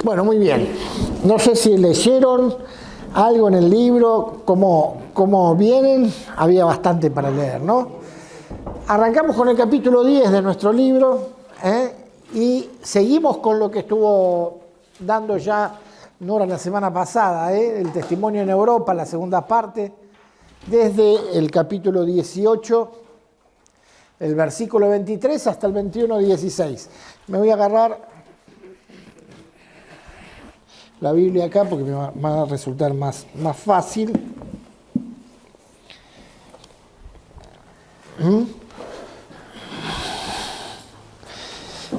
Bueno, muy bien. No sé si leyeron algo en el libro, cómo vienen, había bastante para leer, ¿no? Arrancamos con el capítulo 10 de nuestro libro, y seguimos con lo que estuvo dando ya Nora la semana pasada, el testimonio en Europa, la segunda parte, desde el capítulo 18, el versículo 23 hasta el 21-16. Me voy a agarrar la Biblia acá porque me va a resultar más fácil.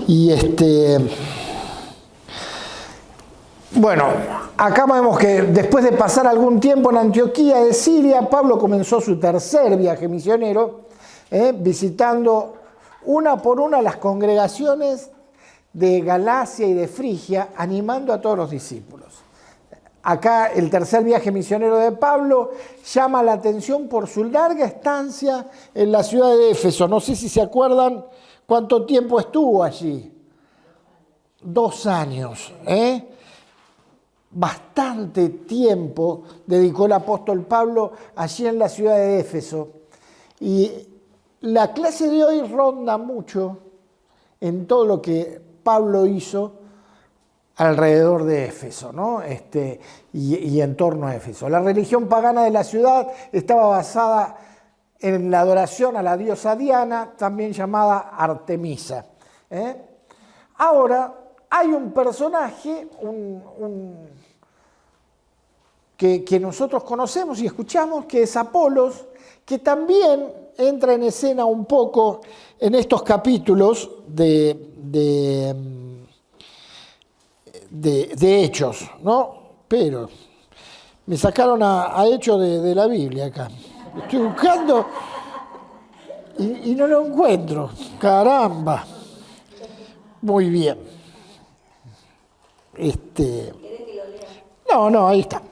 Y bueno, acá vemos que después de pasar algún tiempo en Antioquía de Siria, Pablo comenzó su tercer viaje misionero, visitando una por una las congregaciones de Galacia y de Frigia, animando a todos los discípulos. Acá el tercer viaje misionero de Pablo llama la atención por su larga estancia en la ciudad de Éfeso. No sé si se acuerdan cuánto tiempo estuvo allí. 2 años. Bastante tiempo dedicó el apóstol Pablo allí en la ciudad de Éfeso. Y la clase de hoy ronda mucho en todo lo que Pablo hizo alrededor de Éfeso, ¿no? Y en torno a Éfeso. La religión pagana de la ciudad estaba basada en la adoración a la diosa Diana, también llamada Artemisa. Ahora, hay un personaje que nosotros conocemos y escuchamos, que es Apolos, que también entra en escena un poco en estos capítulos de Hechos, ¿no? Pero me sacaron a Hechos de la Biblia acá. Estoy buscando y no lo encuentro. Caramba. Muy bien. No, ahí está.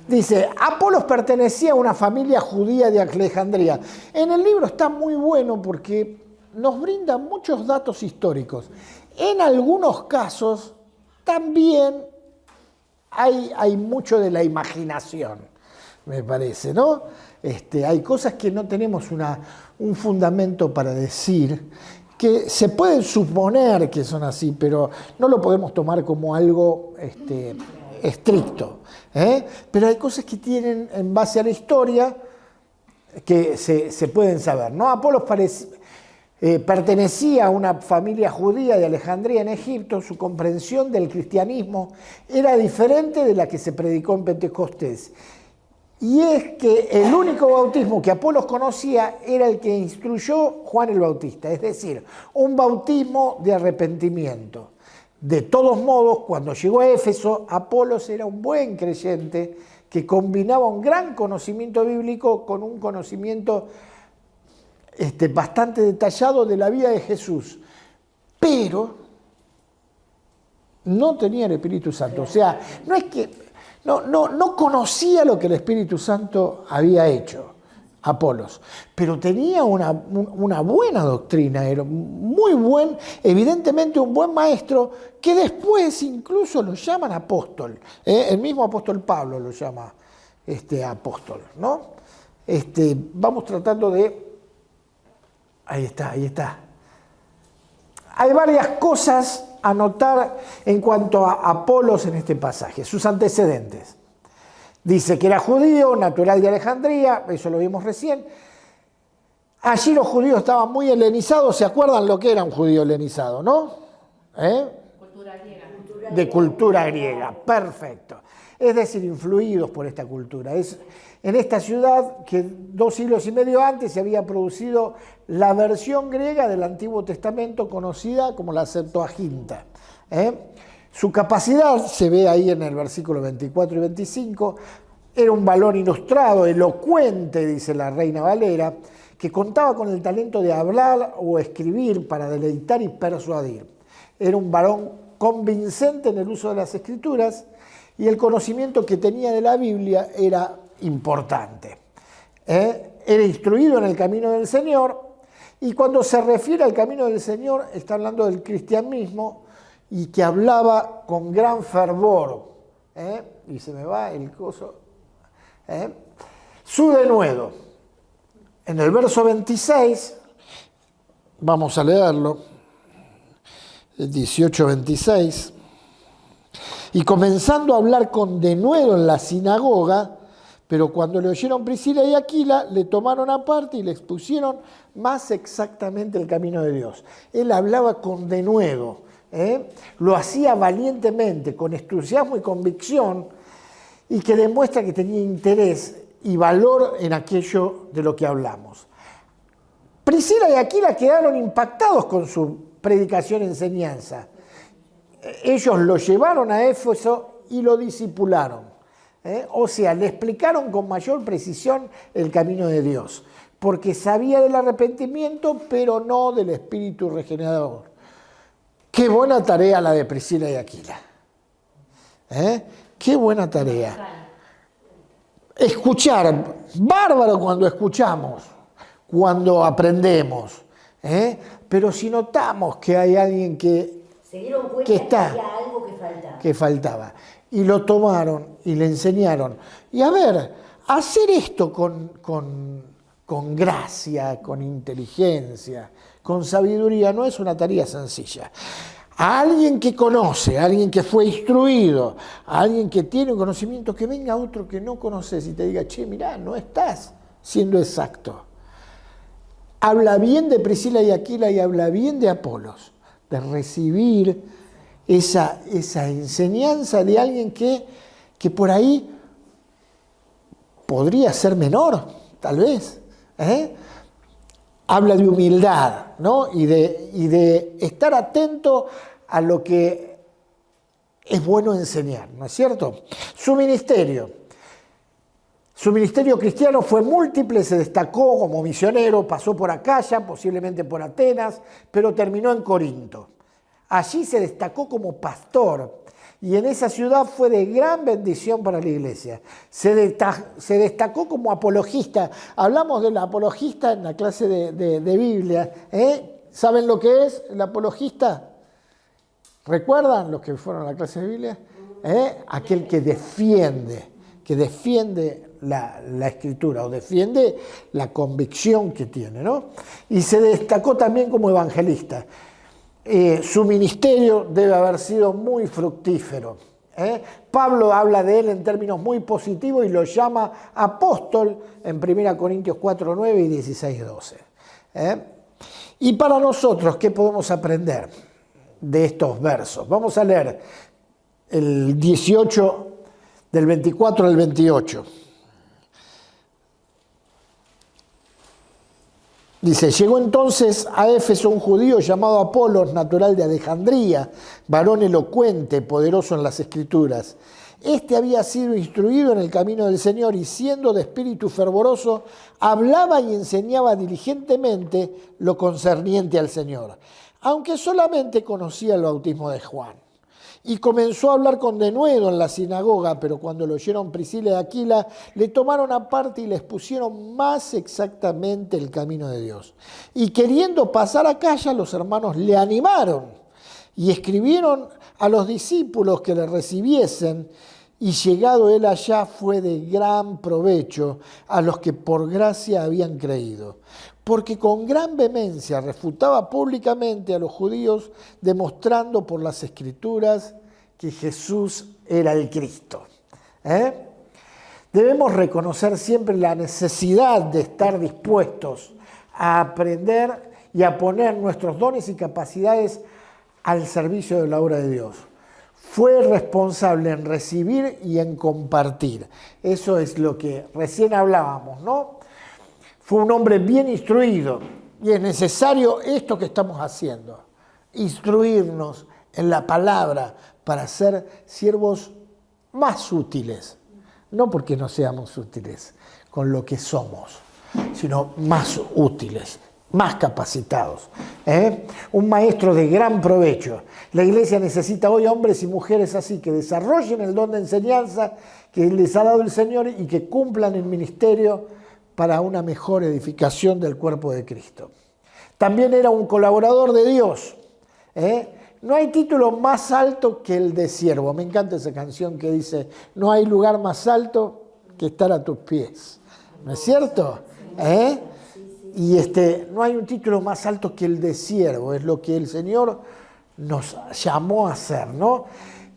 Dice, Apolos pertenecía a una familia judía de Alejandría. En el libro está muy bueno porque nos brinda muchos datos históricos. En algunos casos también hay mucho de la imaginación, me parece, ¿no? Hay cosas que no tenemos un fundamento para decir, que se pueden suponer que son así, pero no lo podemos tomar como algo estricto. Pero hay cosas que tienen en base a la historia que se pueden saber, ¿no? Apolos pertenecía a una familia judía de Alejandría en Egipto. Su comprensión del cristianismo era diferente de la que se predicó en Pentecostés. Y es que el único bautismo que Apolos conocía era el que instruyó Juan el Bautista, es decir, un bautismo de arrepentimiento. De todos modos, cuando llegó a Éfeso, Apolos era un buen creyente que combinaba un gran conocimiento bíblico con un conocimiento bastante detallado de la vida de Jesús, pero no tenía el Espíritu Santo. O sea, no es que no conocía lo que el Espíritu Santo había hecho, Apolos, pero tenía una buena doctrina, era evidentemente un buen maestro, que después incluso lo llaman apóstol. El mismo apóstol Pablo lo llama apóstol, ¿no? Vamos tratando de... Ahí está. Hay varias cosas a notar en cuanto a Apolos en este pasaje. Sus antecedentes. Dice que era judío, natural de Alejandría, eso lo vimos recién. Allí los judíos estaban muy helenizados. ¿Se acuerdan lo que era un judío helenizado, no? Cultura griega. De cultura griega, perfecto. Es decir, influidos por esta cultura. Es en esta ciudad que 2 siglos y medio antes se había producido la versión griega del Antiguo Testamento conocida como la Septuaginta. Su capacidad se ve ahí en el versículo 24 y 25. Era un varón ilustrado, elocuente, dice la Reina Valera, que contaba con el talento de hablar o escribir para deleitar y persuadir. Era un varón convincente en el uso de las Escrituras y el conocimiento que tenía de la Biblia era importante. Era instruido en el camino del Señor, y cuando se refiere al camino del Señor está hablando del cristianismo y que hablaba con gran fervor. Y se me va el coso. Su denuedo. En el verso 26, vamos a leerlo, el 18-26, y comenzando a hablar con denuedo en la sinagoga, pero cuando le oyeron Priscila y Aquila, le tomaron aparte y le expusieron más exactamente el camino de Dios. Él hablaba con denuedo, lo hacía valientemente, con entusiasmo y convicción, y que demuestra que tenía interés y valor en aquello de lo que hablamos. Priscila y Aquila quedaron impactados con su predicación y enseñanza. Ellos lo llevaron a Éfeso y lo discipularon. O sea, le explicaron con mayor precisión el camino de Dios, porque sabía del arrepentimiento, pero no del espíritu regenerador. Qué buena tarea la de Priscila y Aquila. Qué buena tarea. Escuchar, bárbaro cuando escuchamos, cuando aprendemos, pero si notamos que hay alguien que está, había algo que faltaba, y lo tomaron y le enseñaron, y a ver, hacer esto con gracia, con inteligencia, con sabiduría, no es una tarea sencilla. A alguien que conoce, a alguien que fue instruido, a alguien que tiene un conocimiento, que venga otro que no conoces y te diga, che, mirá, no estás siendo exacto. Habla bien de Priscila y Aquila y habla bien de Apolos, de recibir esa enseñanza de alguien que por ahí podría ser menor, tal vez. Habla de humildad, ¿no? y de estar atento a lo que es bueno enseñar, ¿no es cierto? Su ministerio cristiano fue múltiple, se destacó como misionero, pasó por Acaya, posiblemente por Atenas, pero terminó en Corinto. Allí se destacó como pastor y en esa ciudad fue de gran bendición para la iglesia. Se destacó como apologista. Hablamos del apologista en la clase de Biblia. ¿Saben lo que es el apologista? ¿Recuerdan los que fueron a la clase de Biblia? Aquel que defiende la escritura o defiende la convicción que tiene, ¿no? Y se destacó también como evangelista. Su ministerio debe haber sido muy fructífero. Pablo habla de él en términos muy positivos y lo llama apóstol en 1 Corintios 4:9 y 16:12. Y para nosotros, ¿qué podemos aprender de estos versos? Vamos a leer el 18, del 24 al 28. Dice, llegó entonces a Éfeso un judío llamado Apolos, natural de Alejandría, varón elocuente, poderoso en las Escrituras. Este había sido instruido en el camino del Señor y siendo de espíritu fervoroso, hablaba y enseñaba diligentemente lo concerniente al Señor, aunque solamente conocía el bautismo de Juan. Y comenzó a hablar con denuedo en la sinagoga, pero cuando lo oyeron Priscila y Aquila, le tomaron aparte y les pusieron más exactamente el camino de Dios. Y queriendo pasar a Acaya, los hermanos le animaron y escribieron a los discípulos que le recibiesen, y llegado él allá fue de gran provecho a los que por gracia habían creído, porque con gran vehemencia refutaba públicamente a los judíos, demostrando por las Escrituras que Jesús era el Cristo. Debemos reconocer siempre la necesidad de estar dispuestos a aprender y a poner nuestros dones y capacidades al servicio de la obra de Dios. Fue responsable en recibir y en compartir. Eso es lo que recién hablábamos, ¿no? Fue un hombre bien instruido y es necesario esto que estamos haciendo, instruirnos en la palabra para ser siervos más útiles, no porque no seamos útiles con lo que somos, sino más útiles, más capacitados. Un maestro de gran provecho. La iglesia necesita hoy hombres y mujeres así, que desarrollen el don de enseñanza que les ha dado el Señor y que cumplan el ministerio para una mejor edificación del cuerpo de Cristo. También era un colaborador de Dios. no hay título más alto que el de siervo. Me encanta esa canción que dice, no hay lugar más alto que estar a tus pies. ¿No es cierto? Y no hay un título más alto que el de siervo, es lo que el Señor nos llamó a hacer, ¿no?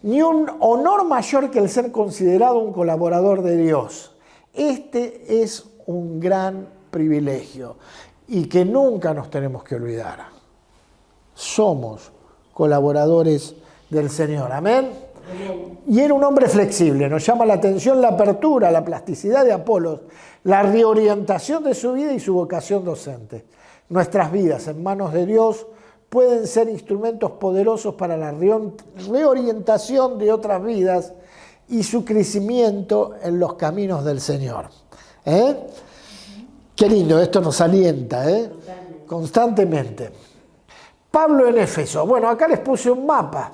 Ni un honor mayor que el ser considerado un colaborador de Dios. Este es un gran privilegio y que nunca nos tenemos que olvidar. Somos colaboradores del Señor, amén. Y era un hombre flexible, nos llama la atención la apertura, la plasticidad de Apolos, la reorientación de su vida y su vocación docente. Nuestras vidas en manos de Dios pueden ser instrumentos poderosos para la reorientación de otras vidas y su crecimiento en los caminos del Señor. Qué lindo, esto nos alienta, constantemente. Pablo en Éfeso. Bueno, acá les puse un mapa.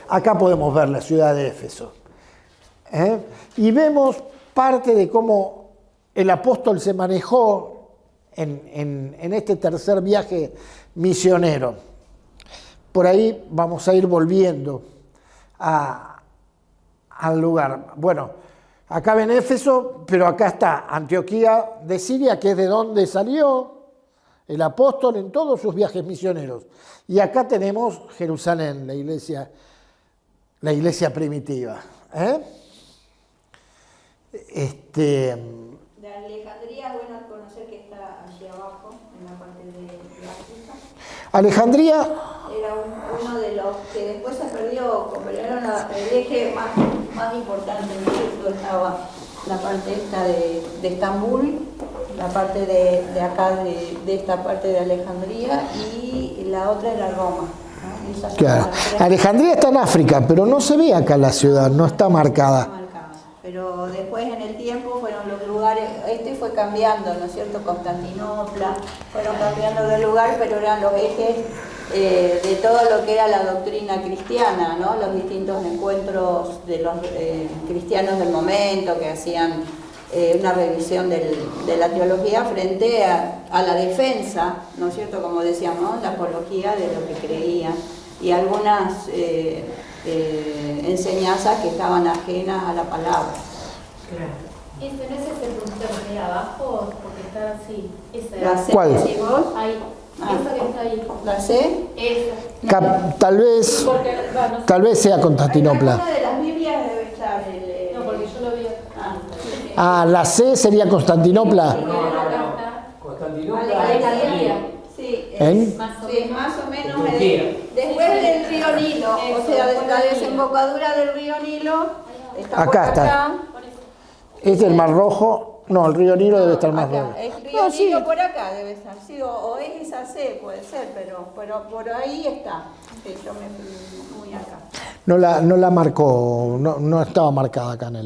Acá podemos ver la ciudad de Éfeso. Y vemos parte de cómo el apóstol se manejó en este tercer viaje misionero. Por ahí vamos a ir volviendo al lugar. Bueno, acá ven Éfeso, pero acá está Antioquía de Siria, que es de donde salió el apóstol en todos sus viajes misioneros. Y acá tenemos Jerusalén, la iglesia primitiva. De Alejandría, bueno conocer que está allí abajo, en la parte de África. Alejandría Era uno de los que después se perdió, como era el eje más importante, ¿no es cierto? Estaba la parte esta de Estambul, la parte de acá, de esta parte de Alejandría, y la otra era Roma, ¿no? Esas claro. Alejandría está en África, pero no se ve acá la ciudad, no está marcada. Pero después en el tiempo fueron los lugares, fue cambiando, ¿no es cierto? Constantinopla, fueron cambiando de lugar, pero eran los ejes de todo lo que era la doctrina cristiana, ¿no? Los distintos encuentros de los cristianos del momento que hacían una revisión de la teología frente a la defensa, ¿no es cierto? Como decíamos, ¿no? La apología de lo que creían y algunas enseñanzas que estaban ajenas a la palabra. Claro. ¿Este no es ese puntito que queda abajo? Porque está así. La C, ¿cuál? ¿decís vos? Ahí. Esa que está ahí. ¿La C? Esa. Tal vez sea En Constantinopla. una de las Biblias debe estar No, porque yo lo vi. La C sería Constantinopla. Constantinopla. Alejandría. Sí, ¿En? Más o sí, menos. más o menos Turquía. después del río Nilo, o sea, de la desembocadura del río Nilo, está Acá por está. acá. Es el Mar Rojo. No, el río Nilo debe estar más Acá, lejos. el río Nilo por acá debe estar, sí, o es esa C, puede ser, pero por ahí está. Sí, yo me fui muy acá. No la marcó, no estaba marcada acá en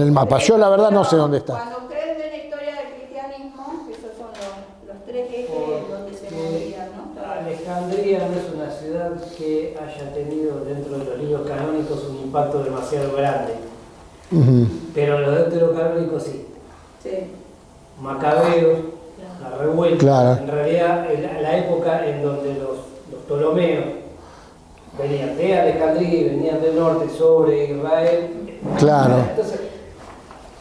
el mapa. Yo la verdad no sé dónde está. Cuando ustedes ven la historia del cristianismo, esos son los tres ejes donde se movían, ¿no? Alejandría no es una ciudad que haya tenido dentro de los libros canónicos un impacto demasiado grande, pero los deuterocanónicos sí. Sí. Macabeos, la revuelta, Claro. en realidad la época en donde los Ptolomeos venían de Alejandría y venían del norte sobre Israel. Claro. Entonces,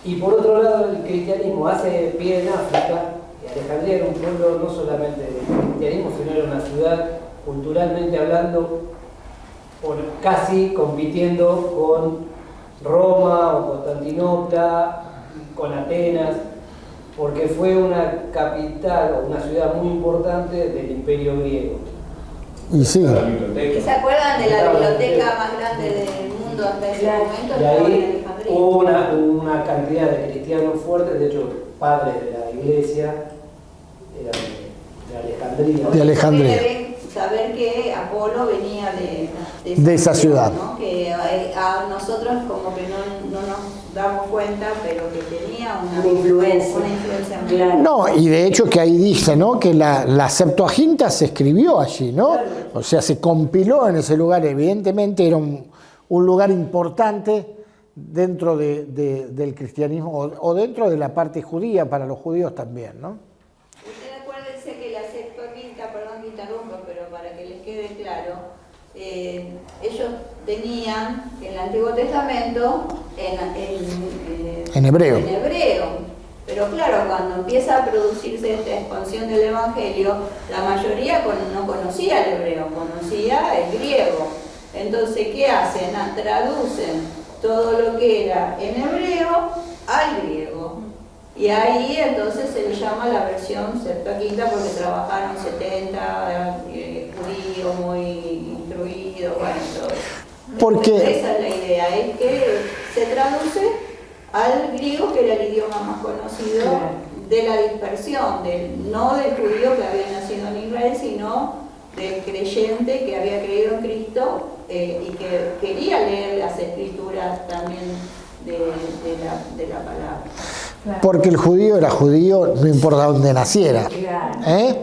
y por otro lado el cristianismo hace pie en África, y Alejandría era un pueblo no solamente de cristianismo, sino era una ciudad culturalmente hablando, casi compitiendo con Roma o Constantinopla, con Atenas, porque fue una capital o una ciudad muy importante del Imperio griego. Y sí. ¿Y se acuerdan de la biblioteca más grande del mundo hasta ese momento? Y Estaba en ahí Alejandría. hubo una cantidad de cristianos fuertes, de hecho, padres de la iglesia eran de Alejandría. De Alejandría. Deben saber que Apolo venía De esa ciudad. ¿no? Que a nosotros como que no nos damos cuenta, pero que tenía una influencia muy grande. No, y de hecho que ahí dice, ¿no? Que la Septuaginta se escribió allí, ¿no? O sea, se compiló en ese lugar. Evidentemente era un lugar importante dentro del cristianismo o dentro de la parte judía, para los judíos también, ¿no? Ustedes acuérdense que la Septuaginta, perdón que interrumpa, pero para que les quede ellos tenían el Antiguo Testamento En hebreo. en hebreo. Pero claro, cuando empieza a producirse esta expansión del Evangelio, la mayoría no conocía el hebreo, conocía el griego. Entonces, ¿qué hacen? Traducen todo lo que era en hebreo al griego. Y ahí entonces se le llama la versión Septuaginta porque trabajaron 70 judíos muy instruidos, bueno, todo eso. Porque Esa es la idea, es que se traduce al griego, que era el idioma más conocido de la dispersión, no del judío que había nacido en Israel, sino del creyente que había creído en Cristo y que quería leer las escrituras también de la palabra. porque el judío era judío, no importa dónde naciera. ¿Eh?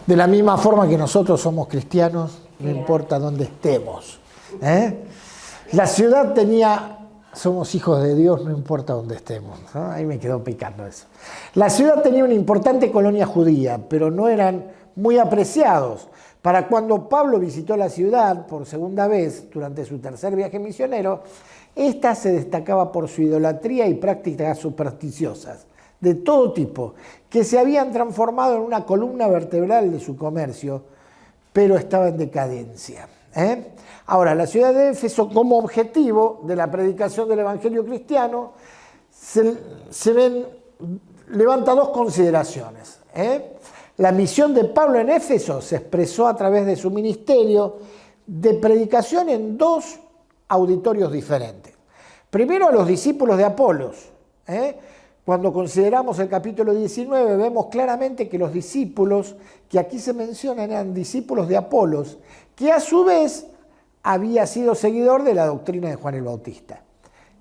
De la misma forma que nosotros somos cristianos, no importa dónde estemos. ¿Eh? La ciudad tenía, somos hijos de Dios, no importa dónde estemos. ¿No? Ahí me quedó picando eso. La ciudad tenía una importante colonia judía, pero no eran muy apreciados. Para cuando Pablo visitó la ciudad por segunda vez, durante su tercer viaje misionero, esta se destacaba por su idolatría y prácticas supersticiosas de todo tipo, que se habían transformado en una columna vertebral de su comercio, pero estaba en decadencia. Ahora, la ciudad de Éfeso, como objetivo de la predicación del Evangelio cristiano, levanta dos consideraciones. La misión de Pablo en Éfeso se expresó a través de su ministerio de predicación en dos auditorios diferentes. Primero a los discípulos de Apolos. Cuando consideramos el capítulo 19 vemos claramente que los discípulos que aquí se mencionan eran discípulos de Apolos, que a su vez había sido seguidor de la doctrina de Juan el Bautista.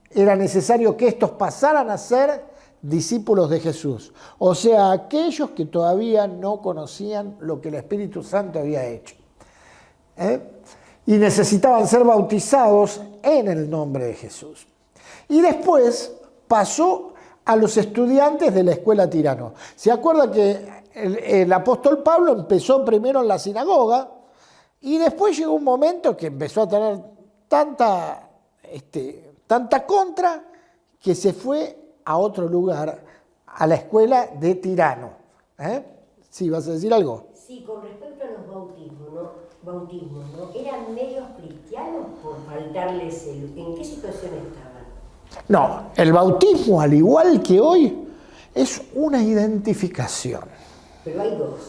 Era necesario que estos pasaran a ser discípulos de Jesús, o sea, aquellos que todavía no conocían lo que el Espíritu Santo había hecho. Y necesitaban ser bautizados en el nombre de Jesús. Y después pasó a los estudiantes de la escuela Tirano. ¿Se acuerda que el apóstol Pablo empezó primero en la sinagoga y después llegó un momento que empezó a tener tanta contra que se fue a otro lugar, a la escuela de Tirano? ¿Sí, vas a decir algo? Sí, con respecto a los bautismos, ¿no? ¿Eran medios cristianos por faltarles ¿en qué situación estaban? No, el bautismo, al igual que hoy, es una identificación. Pero hay dos.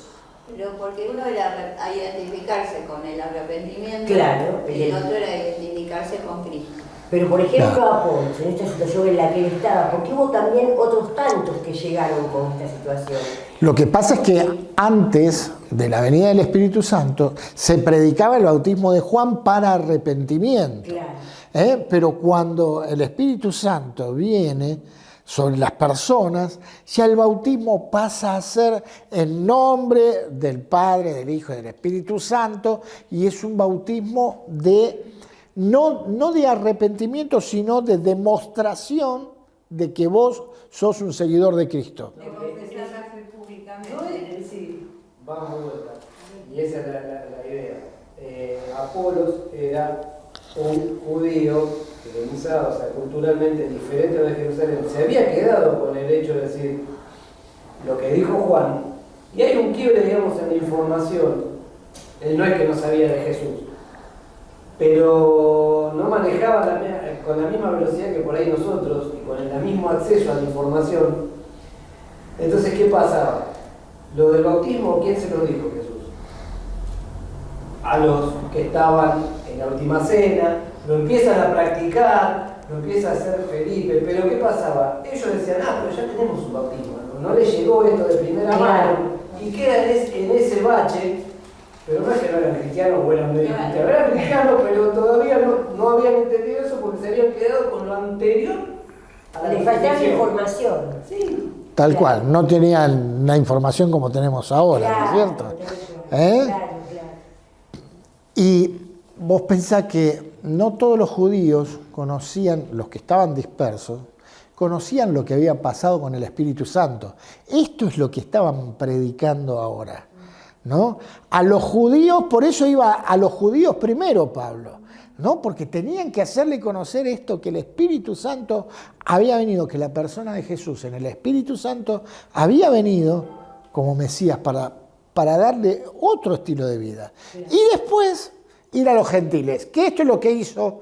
Pero porque uno era a identificarse con el arrepentimiento, Claro, y el otro era identificarse con Cristo. Pero por ejemplo a Apolos, en esta situación en la que él estaba, porque hubo también otros tantos que llegaron con esta situación. Lo que pasa es que antes de la venida del Espíritu Santo se predicaba el bautismo de Juan para arrepentimiento. Claro. Pero cuando el Espíritu Santo viene sobre las personas, ya el bautismo pasa a ser en nombre del Padre, del Hijo y del Espíritu Santo, y es un bautismo de no de arrepentimiento, sino de demostración de que vos sos un seguidor de Cristo. De confesarse públicamente. Sí, vamos de vuelta. Y esa es la idea. Apolos era un judío helenizado, o sea, culturalmente diferente a los de Jerusalén. Se había quedado con el hecho de decir lo que dijo Juan. Y hay un quiebre, digamos, en la información. Él no es que no sabía de Jesús, pero no manejaba con la misma velocidad que por ahí nosotros y con el mismo acceso a la información. Entonces, ¿qué pasaba? Lo del bautismo, ¿quién se lo dijo? Jesús. A los que estaban en la última cena, lo empiezan a practicar, lo empieza a hacer Felipe, pero ¿qué pasaba? Ellos decían, pero ya tenemos un bautismo, no le llegó esto de primera mano, y queda en ese bache. Pero no es que no eran cristianos o eran medio cristianos, eran cristianos, pero todavía no habían entendido eso porque se habían quedado con lo anterior a la Le faltaba definición. información. Sí. Tal cual, no tenían la información como tenemos ahora, ¿no es cierto? Claro. Y vos pensás que no todos los judíos conocían, los que estaban dispersos, conocían lo que había pasado con el Espíritu Santo. Esto es lo que estaban predicando ahora. ¿no? A los judíos, por eso iba a los judíos primero Pablo, ¿no? Porque tenían que hacerle conocer esto, que el Espíritu Santo había venido, que la persona de Jesús en el Espíritu Santo había venido como Mesías para darle otro estilo de vida. Y después ir a los gentiles, que esto es lo que hizo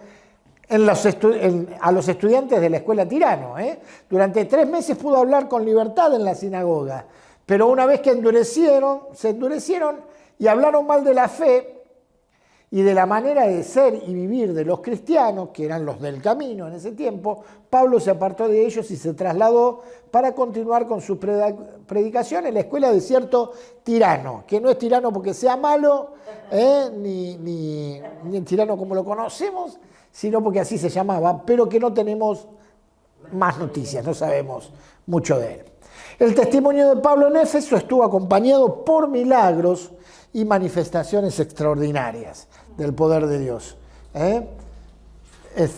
a los estudiantes de la escuela Tirano. Durante 3 meses pudo hablar con libertad en la sinagoga, pero una vez que se endurecieron y hablaron mal de la fe y de la manera de ser y vivir de los cristianos, que eran los del camino en ese tiempo, Pablo se apartó de ellos y se trasladó para continuar con su predicación en la escuela de cierto tirano, que no es tirano porque sea malo, ni el tirano como lo conocemos, sino porque así se llamaba, pero que no tenemos más noticias, no sabemos mucho de él. El testimonio de Pablo en Éfeso estuvo acompañado por milagros y manifestaciones extraordinarias del poder de Dios.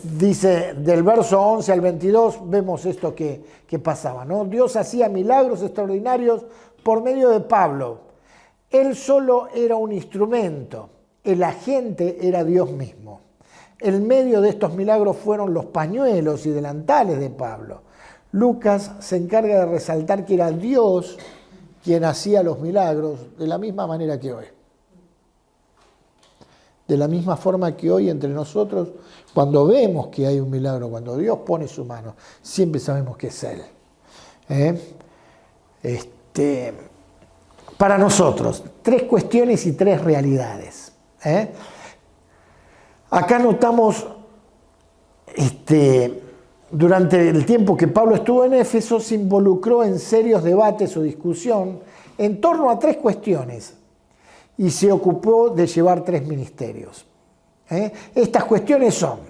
Dice, del verso 11 al 22, vemos esto que pasaba, ¿no? Dios hacía milagros extraordinarios por medio de Pablo. Él solo era un instrumento, el agente era Dios mismo. El medio de estos milagros fueron los pañuelos y delantales de Pablo. Lucas se encarga de resaltar que era Dios quien hacía los milagros de la misma manera que hoy. De la misma forma que hoy entre nosotros, cuando vemos que hay un milagro, cuando Dios pone su mano, siempre sabemos que es Él. Para nosotros, 3 cuestiones y 3 realidades. Acá notamos, durante el tiempo que Pablo estuvo en Éfeso, se involucró en serios debates o discusión en torno a 3 cuestiones y se ocupó de llevar 3 ministerios. Estas cuestiones son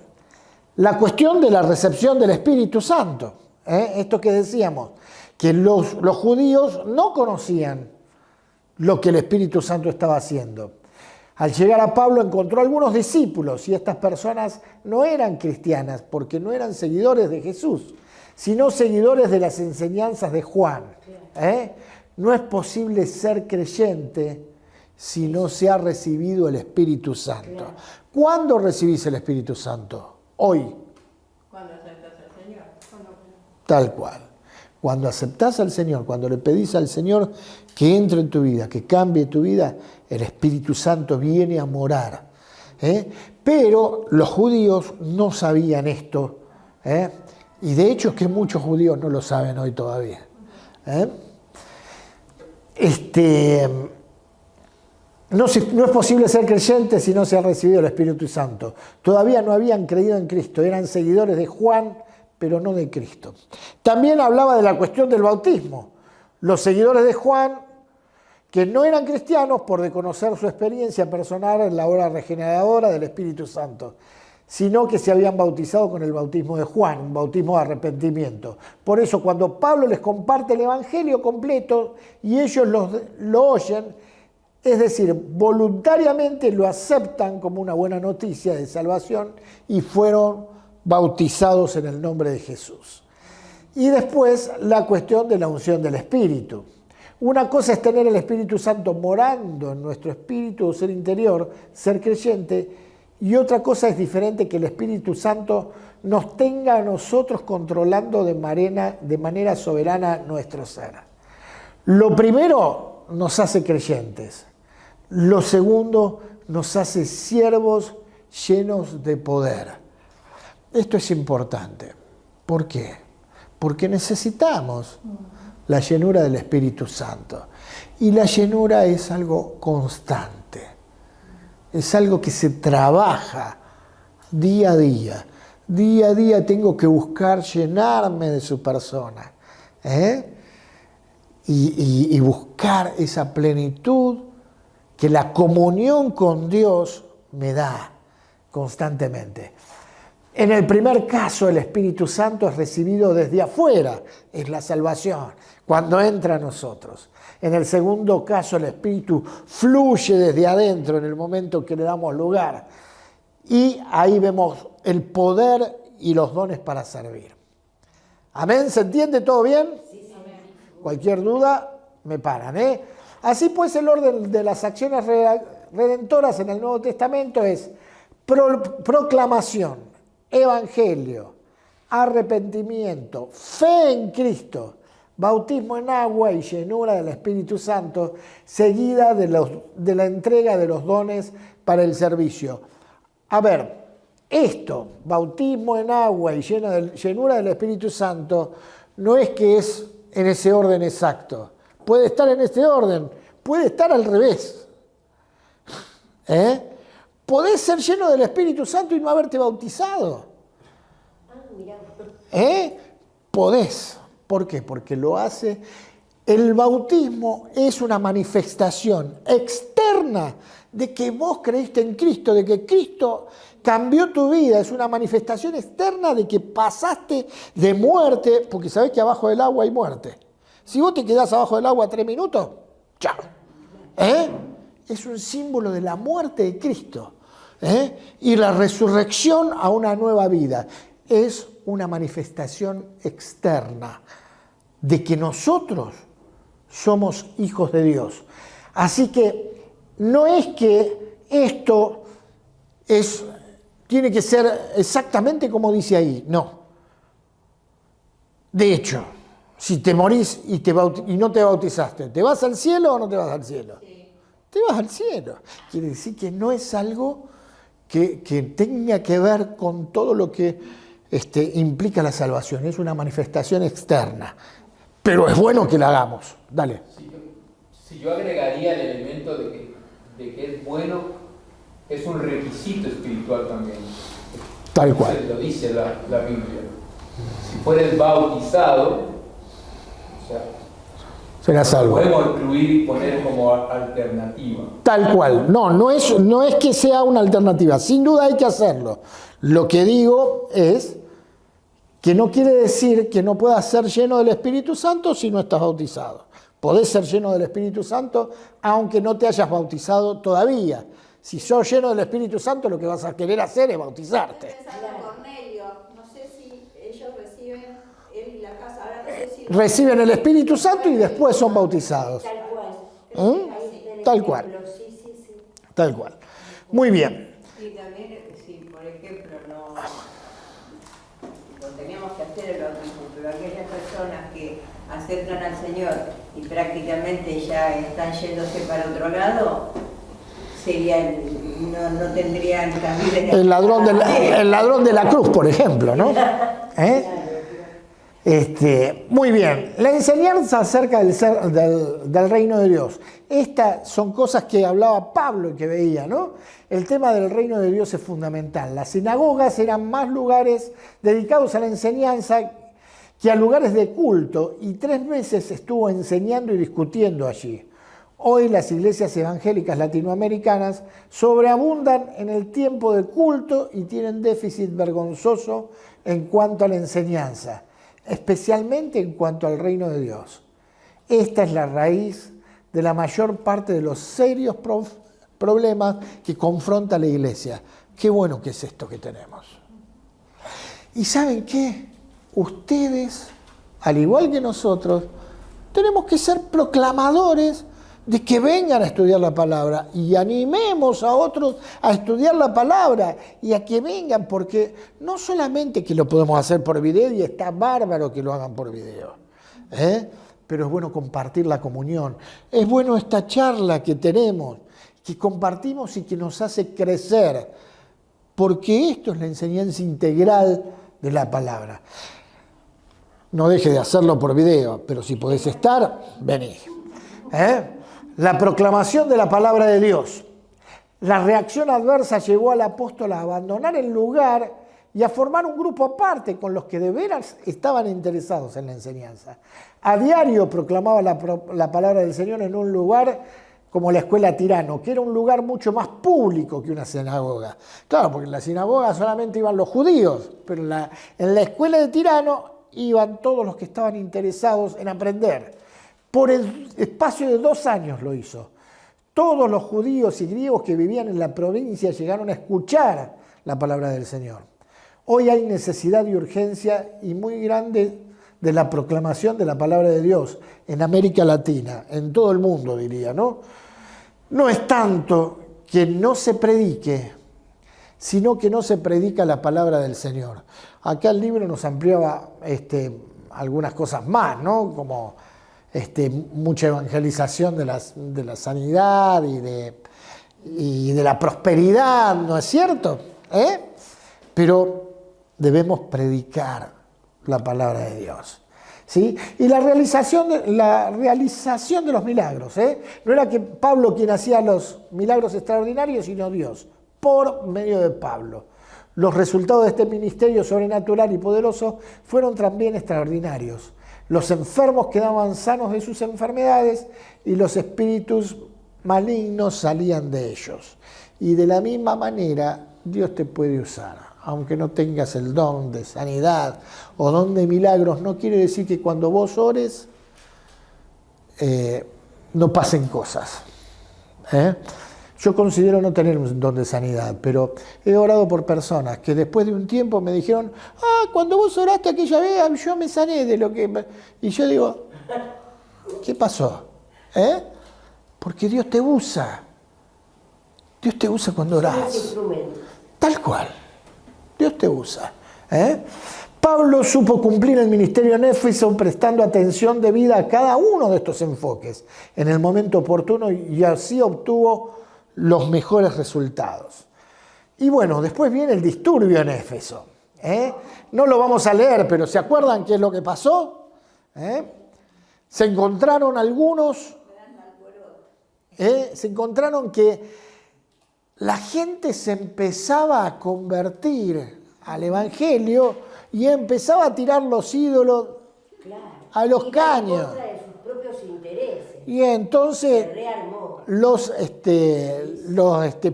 la cuestión de la recepción del Espíritu Santo. Esto que decíamos, que los judíos no conocían lo que el Espíritu Santo estaba haciendo. Al llegar a Pablo encontró algunos discípulos y estas personas no eran cristianas porque no eran seguidores de Jesús, sino seguidores de las enseñanzas de Juan. No es posible ser creyente si no se ha recibido el Espíritu Santo. ¿Cuándo recibís el Espíritu Santo? Hoy. Cuando aceptas al Señor. Tal cual. Cuando aceptás al Señor, cuando le pedís al Señor que entre en tu vida, que cambie tu vida, el Espíritu Santo viene a morar. Pero los judíos no sabían esto. Y de hecho es que muchos judíos no lo saben hoy todavía. No es posible ser creyente si no se ha recibido el Espíritu Santo. Todavía no habían creído en Cristo, eran seguidores de Juan, pero no de Cristo. También hablaba de la cuestión del bautismo. Los seguidores de Juan, que no eran cristianos por desconocer su experiencia personal en la obra regeneradora del Espíritu Santo, sino que se habían bautizado con el bautismo de Juan, un bautismo de arrepentimiento. Por eso cuando Pablo les comparte el Evangelio completo y ellos lo oyen, es decir, voluntariamente lo aceptan como una buena noticia de salvación y fueron bautizados en el nombre de Jesús. Y después la cuestión de la unción del Espíritu. Una cosa es tener el Espíritu Santo morando en nuestro espíritu o ser interior, ser creyente, y otra cosa es diferente que el Espíritu Santo nos tenga a nosotros controlando de manera soberana nuestro ser. Lo primero nos hace creyentes. Lo segundo nos hace siervos llenos de poder. Esto es importante. ¿Por qué? Porque necesitamos la llenura del Espíritu Santo. Y la llenura es algo constante. Es algo que se trabaja día a día. Día a día tengo que buscar llenarme de su persona. Y buscar esa plenitud que la comunión con Dios me da constantemente. En el primer caso, el Espíritu Santo es recibido desde afuera, es la salvación, cuando entra a nosotros. En el segundo caso, el Espíritu fluye desde adentro en el momento que le damos lugar. Y ahí vemos el poder y los dones para servir. ¿Amén? ¿Se entiende todo bien? Sí, sí. Cualquier duda, me paran. Así pues, el orden de las acciones redentoras en el Nuevo Testamento es proclamación, evangelio, arrepentimiento, fe en Cristo, bautismo en agua y llenura del Espíritu Santo, seguida de la entrega de los dones para el servicio. A ver, esto, bautismo en agua y llenura del Espíritu Santo, no es que es en ese orden exacto. Puede estar en ese orden, puede estar al revés. Podés ser lleno del Espíritu Santo y no haberte bautizado. Podés. ¿Por qué? Porque lo hace. El bautismo es una manifestación externa de que vos creíste en Cristo, de que Cristo cambió tu vida. Es una manifestación externa de que pasaste de muerte, porque sabés que abajo del agua hay muerte. Si vos te quedás abajo del agua 3 minutos, chao. Es un símbolo de la muerte de Cristo. Y la resurrección a una nueva vida. Es una manifestación externa de que nosotros somos hijos de Dios. Así que no es que esto tiene que ser exactamente como dice ahí, no. De hecho, si te morís y no te bautizaste, ¿te vas al cielo o no te vas al cielo? Sí. Te vas al cielo. Quiere decir que no es algo que tenga que ver con todo lo que implica la salvación. Es una manifestación externa. Pero es bueno que la hagamos. Dale. Si yo agregaría el elemento de que es bueno, es un requisito espiritual también. Tal cual. Lo dice la Biblia. Si fueres bautizado, o sea, Será salvo. podemos incluir y poner como alternativa. Tal cual. No es que sea una alternativa. Sin duda hay que hacerlo. Lo que digo es que no quiere decir que no puedas ser lleno del Espíritu Santo si no estás bautizado. Podés ser lleno del Espíritu Santo aunque no te hayas bautizado todavía. Si sos lleno del Espíritu Santo, lo que vas a querer hacer es bautizarte. Estoy pensando en Cornelio, no sé si ellos reciben, él y la casa, ahora no sé si... Reciben el Espíritu Santo y después son bautizados. Tal cual. ¿Eh? Tal cual. Sí. Tal cual. Muy bien. Y también, si por ejemplo no teníamos que hacer el bautismo, pero aquellas personas que aceptan al Señor y prácticamente ya están yéndose para otro lado, no tendrían camino. El ladrón de la cruz, por ejemplo, ¿no? Muy bien. La enseñanza acerca del reino de Dios. Estas son cosas que hablaba Pablo y que veía, ¿no? El tema del reino de Dios es fundamental. Las sinagogas eran más lugares dedicados a la enseñanza que a lugares de culto, y 3 meses estuvo enseñando y discutiendo allí. Hoy las iglesias evangélicas latinoamericanas sobreabundan en el tiempo de culto y tienen déficit vergonzoso en cuanto a la enseñanza, especialmente en cuanto al reino de Dios. Esta es la raíz de la mayor parte de los serios problemas que confronta la iglesia. Qué bueno que es esto que tenemos. ¿Y saben qué? Ustedes, al igual que nosotros, tenemos que ser proclamadores de que vengan a estudiar la palabra y animemos a otros a estudiar la palabra y a que vengan, porque no solamente que lo podemos hacer por video, y está bárbaro que lo hagan por video, pero es bueno compartir la comunión, es bueno esta charla que tenemos, que compartimos y que nos hace crecer, porque esto es la enseñanza integral de la palabra. No deje de hacerlo por video, pero si podés estar, vení. La proclamación de la palabra de Dios. La reacción adversa llevó al apóstol a abandonar el lugar y a formar un grupo aparte con los que de veras estaban interesados en la enseñanza. A diario proclamaba la palabra del Señor en un lugar como la escuela Tirano, que era un lugar mucho más público que una sinagoga. Claro, porque en la sinagoga solamente iban los judíos, pero en la escuela de Tirano iban todos los que estaban interesados en aprender. Por el espacio de 2 años lo hizo. Todos los judíos y griegos que vivían en la provincia llegaron a escuchar la palabra del Señor. Hoy hay necesidad y urgencia y muy grande de la proclamación de la palabra de Dios en América Latina, en todo el mundo diría, ¿no? No es tanto que no se predique, sino que no se predica la palabra del Señor. Acá el libro nos ampliaba algunas cosas más, ¿no? Como mucha evangelización de la sanidad y de la prosperidad, ¿no es cierto? Pero debemos predicar la palabra de Dios, ¿sí? Y la realización de los milagros, no era que Pablo quien hacía los milagros extraordinarios, sino Dios, por medio de Pablo. Los resultados de este ministerio sobrenatural y poderoso fueron también extraordinarios. Los enfermos quedaban sanos de sus enfermedades y los espíritus malignos salían de ellos. Y de la misma manera Dios te puede usar. Aunque no tengas el don de sanidad o don de milagros, no quiere decir que cuando vos ores no pasen cosas. Yo considero no tener un don de sanidad, pero he orado por personas que después de un tiempo me dijeron, cuando vos oraste aquella vez, yo me sané de lo que... Y yo digo, ¿qué pasó? Porque Dios te usa. Dios te usa cuando orás. Tal cual. Dios te usa. Pablo supo cumplir el ministerio en Éfeso prestando atención debida a cada uno de estos enfoques en el momento oportuno y así obtuvo los mejores resultados. Y bueno, después viene el disturbio en Éfeso. No lo vamos a leer, pero ¿se acuerdan qué es lo que pasó? Se encontraron algunos, se encontraron que la gente se empezaba a convertir al Evangelio y empezaba a tirar los ídolos a los caños. En contra de sus propios intereses. Y entonces Se rearmó. los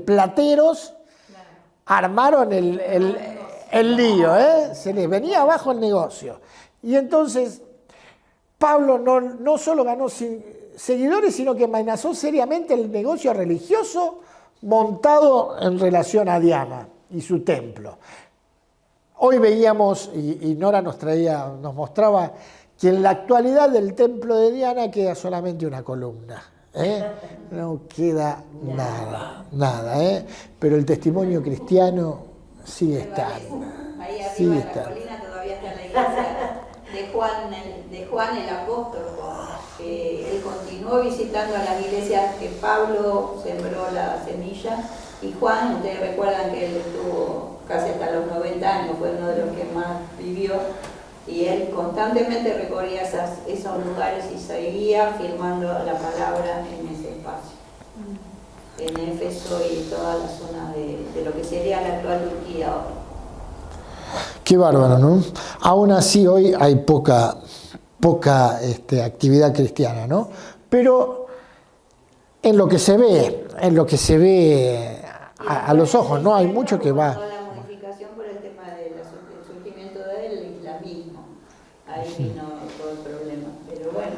plateros armaron el lío, se les venía abajo el negocio. Y entonces Pablo no solo ganó seguidores, sino que amenazó seriamente el negocio religioso montado en relación a Diana y su templo. Hoy veíamos, y Nora nos mostraba, que en la actualidad del templo de Diana queda solamente una columna. No queda nada. Pero el testimonio cristiano sigue estando. Ahí arriba Sigue en la estando. colina todavía está la iglesia de Juan el apóstol, que él continuó visitando a las iglesias que Pablo sembró la semilla, y Juan, ustedes recuerdan que él estuvo casi hasta los 90 años, fue uno de los que más vivió, y él constantemente recorría esos lugares y seguía firmando la palabra en ese espacio, en Éfeso y toda la zona de lo que sería la actual Turquía ahora. Qué bárbaro, ¿no? Aún así hoy hay poca actividad cristiana, ¿no? Pero en lo que se ve a los ojos, ¿no? Hay mucho que va. La modificación por el tema del surgimiento del islamismo. Ahí vino todo el problema. Pero bueno,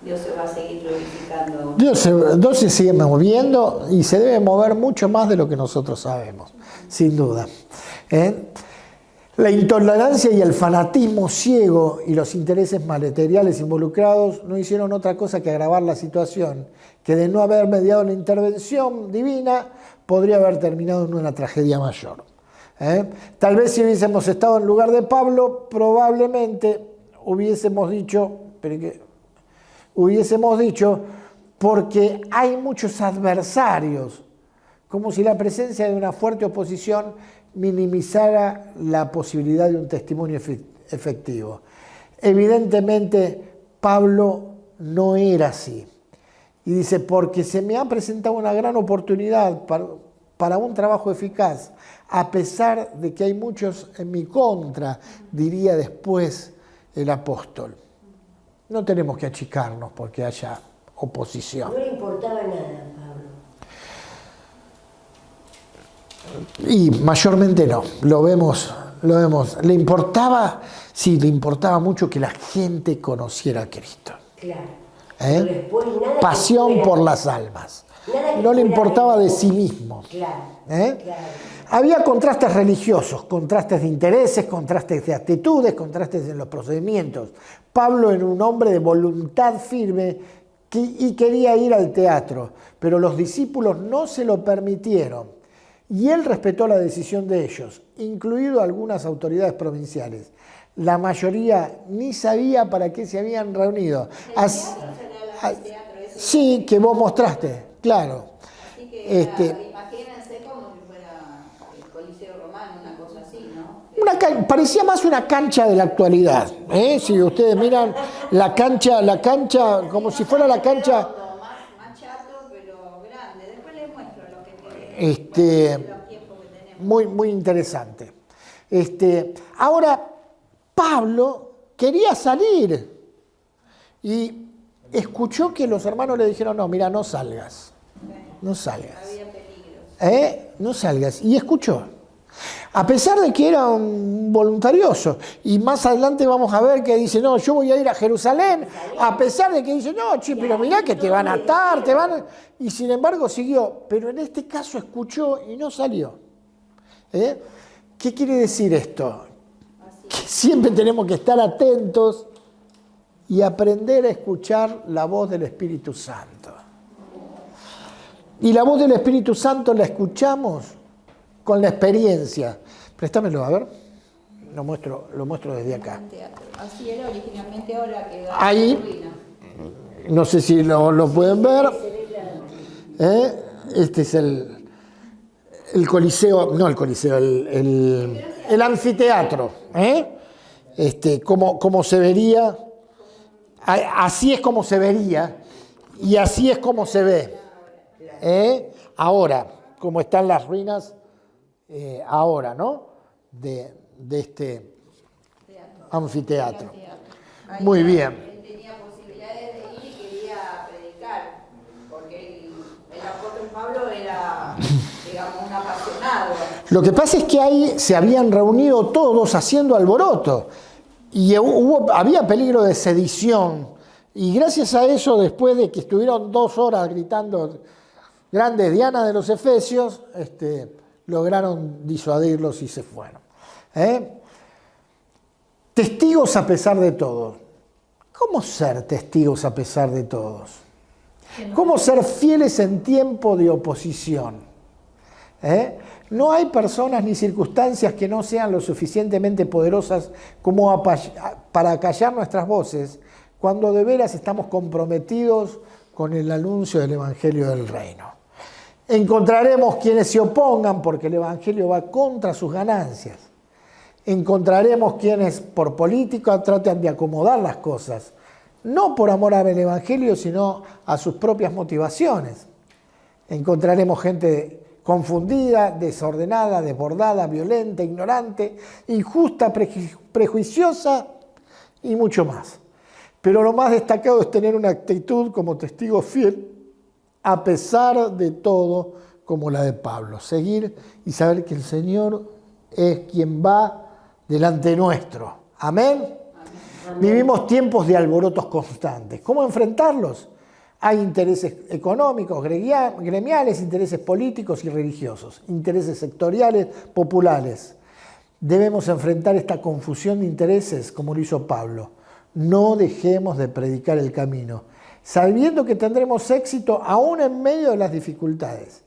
Dios se va a seguir glorificando. Dios se sigue moviendo y se debe mover mucho más de lo que nosotros sabemos, sin duda. La intolerancia y el fanatismo ciego y los intereses materiales involucrados no hicieron otra cosa que agravar la situación, que de no haber mediado la intervención divina podría haber terminado en una tragedia mayor. Tal vez si hubiésemos estado en lugar de Pablo, probablemente hubiésemos dicho, porque hay muchos adversarios, como si la presencia de una fuerte oposición minimizara la posibilidad de un testimonio efectivo. Evidentemente, Pablo no era así. Y dice, porque se me ha presentado una gran oportunidad para un trabajo eficaz, a pesar de que hay muchos en mi contra, diría después el apóstol. No tenemos que achicarnos porque haya oposición. No le importaba nada, Pablo. Y mayormente no, lo vemos. Le importaba mucho que la gente conociera a Cristo. Claro. Pero después nada Pasión que fuera- por las almas. Nada que no le fuera importaba de algo- sí mismo. Claro, ¿Eh? claro. Había contrastes religiosos, contrastes de intereses, contrastes de actitudes, contrastes en los procedimientos. Pablo era un hombre de voluntad firme y quería ir al teatro, pero los discípulos no se lo permitieron y él respetó la decisión de ellos, incluido algunas autoridades provinciales. La mayoría ni sabía para qué se habían reunido. Sí, que vos mostraste, claro. Así que Este, imagínense como si fuera el Coliseo Romano, una cosa así, ¿no? parecía más una cancha de la actualidad. Si ustedes miran la cancha como si fuera la cancha. Más chato, pero grande. Después les muestro lo que Este, los tiempos que tenemos. muy interesante. Ahora, Pablo quería salir y escuchó que los hermanos le dijeron, no, mira, no salgas. No salgas. Había peligros. No salgas. Y escuchó. A pesar de que era un voluntarioso. Y más adelante vamos a ver que dice, no, yo voy a ir a Jerusalén. A pesar de que dice, no, che, pero mirá que te van a atar, te van a... Y sin embargo siguió. Pero en este caso escuchó y no salió. ¿Qué quiere decir esto? Que siempre tenemos que estar atentos y aprender a escuchar la voz del Espíritu Santo. Y la voz del Espíritu Santo la escuchamos con la experiencia. Préstamelo, a ver. Lo muestro desde acá. Así era originalmente, ahora queda Ahí. ruina. No sé si lo pueden ver. Este es el Coliseo, no el Coliseo, el anfiteatro. Cómo se vería. Así es como se vería y así es como se ve. Ahora, como están las ruinas ahora, ¿no? De este anfiteatro. Muy bien. Él tenía posibilidades de ir y quería predicar, porque el apóstol Pablo era, digamos, un apasionado. Lo que pasa es que ahí se habían reunido todos haciendo alboroto y había peligro de sedición. Y gracias a eso, después de que estuvieron 2 horas gritando grandes dianas de los efesios, lograron disuadirlos y se fueron. Testigos a pesar de todo. ¿Cómo ser testigos a pesar de todos? ¿Cómo ser fieles en tiempo de oposición? No hay personas ni circunstancias que no sean lo suficientemente poderosas como para acallar nuestras voces cuando de veras estamos comprometidos con el anuncio del Evangelio del Reino. Encontraremos quienes se opongan porque el Evangelio va contra sus ganancias. Encontraremos quienes por política tratan de acomodar las cosas, no por amor al Evangelio, sino a sus propias motivaciones. Encontraremos gente confundida, desordenada, desbordada, violenta, ignorante, injusta, prejuiciosa y mucho más. Pero lo más destacado es tener una actitud como testigo fiel, a pesar de todo, como la de Pablo. Seguir y saber que el Señor es quien va delante nuestro. Amén. Amén. Vivimos tiempos de alborotos constantes. ¿Cómo enfrentarlos? Hay intereses económicos, gremiales, intereses políticos y religiosos, intereses sectoriales, populares. Debemos enfrentar esta confusión de intereses como lo hizo Pablo. No dejemos de predicar el camino, sabiendo que tendremos éxito aún en medio de las dificultades.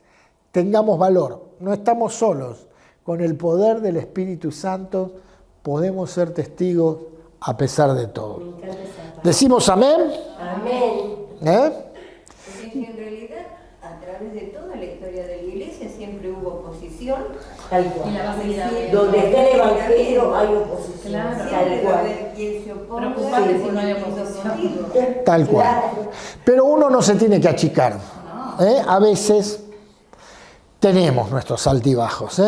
Tengamos valor, no estamos solos. Con el poder del Espíritu Santo podemos ser testigos a pesar de todo. ¿Decimos amén? Amén. Porque en realidad, a través de toda la historia de la Iglesia siempre hubo oposición. Tal Y cual. la vas a ir a ver. Donde está el Evangelio hay oposición. Claro. Tal Siempre va a cual. haber quien se oponga. Preocupante si no hay por el oposición. motivo. Tal cual. Pero uno no se tiene que achicar. A veces tenemos nuestros altibajos.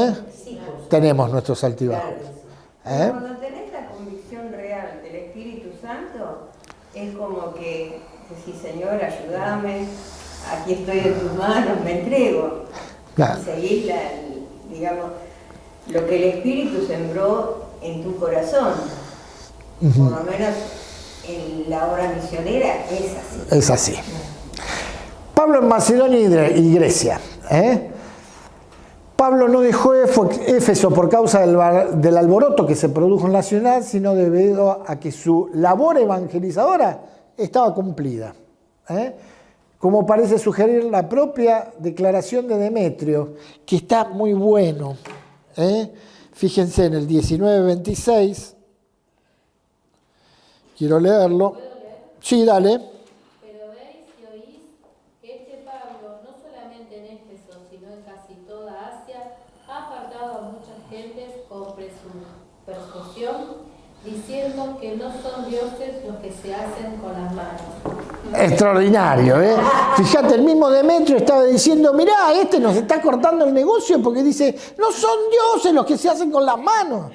Tenemos nuestros altibajos. Cuando tenés la convicción real del Espíritu Santo, es como que sí, Señor, ayúdame, aquí estoy en tus manos, me entrego. Claro. Y seguís digamos, lo que el Espíritu sembró en tu corazón. Por lo menos en la obra misionera es así. Es así. Pablo Pablo en Macedonia y Grecia. Pablo no dejó Éfeso por causa del alboroto que se produjo en la ciudad, sino debido a que su labor evangelizadora estaba cumplida. Como parece sugerir la propia declaración de Demetrio, que está muy bueno. Fíjense en el 19:26. Quiero leerlo. ¿Puedo leer? Sí, dale. Pero veis y oís que este Pablo, no solamente en Éfeso, sino en casi toda Asia, ha apartado a muchas gentes con persuasión, diciendo que no son dioses los que se hacen con las manos. Extraordinario, ¿eh? Fíjate, el mismo Demetrio estaba diciendo, mirá, este nos está cortando el negocio porque dice, no son dioses los que se hacen con las manos.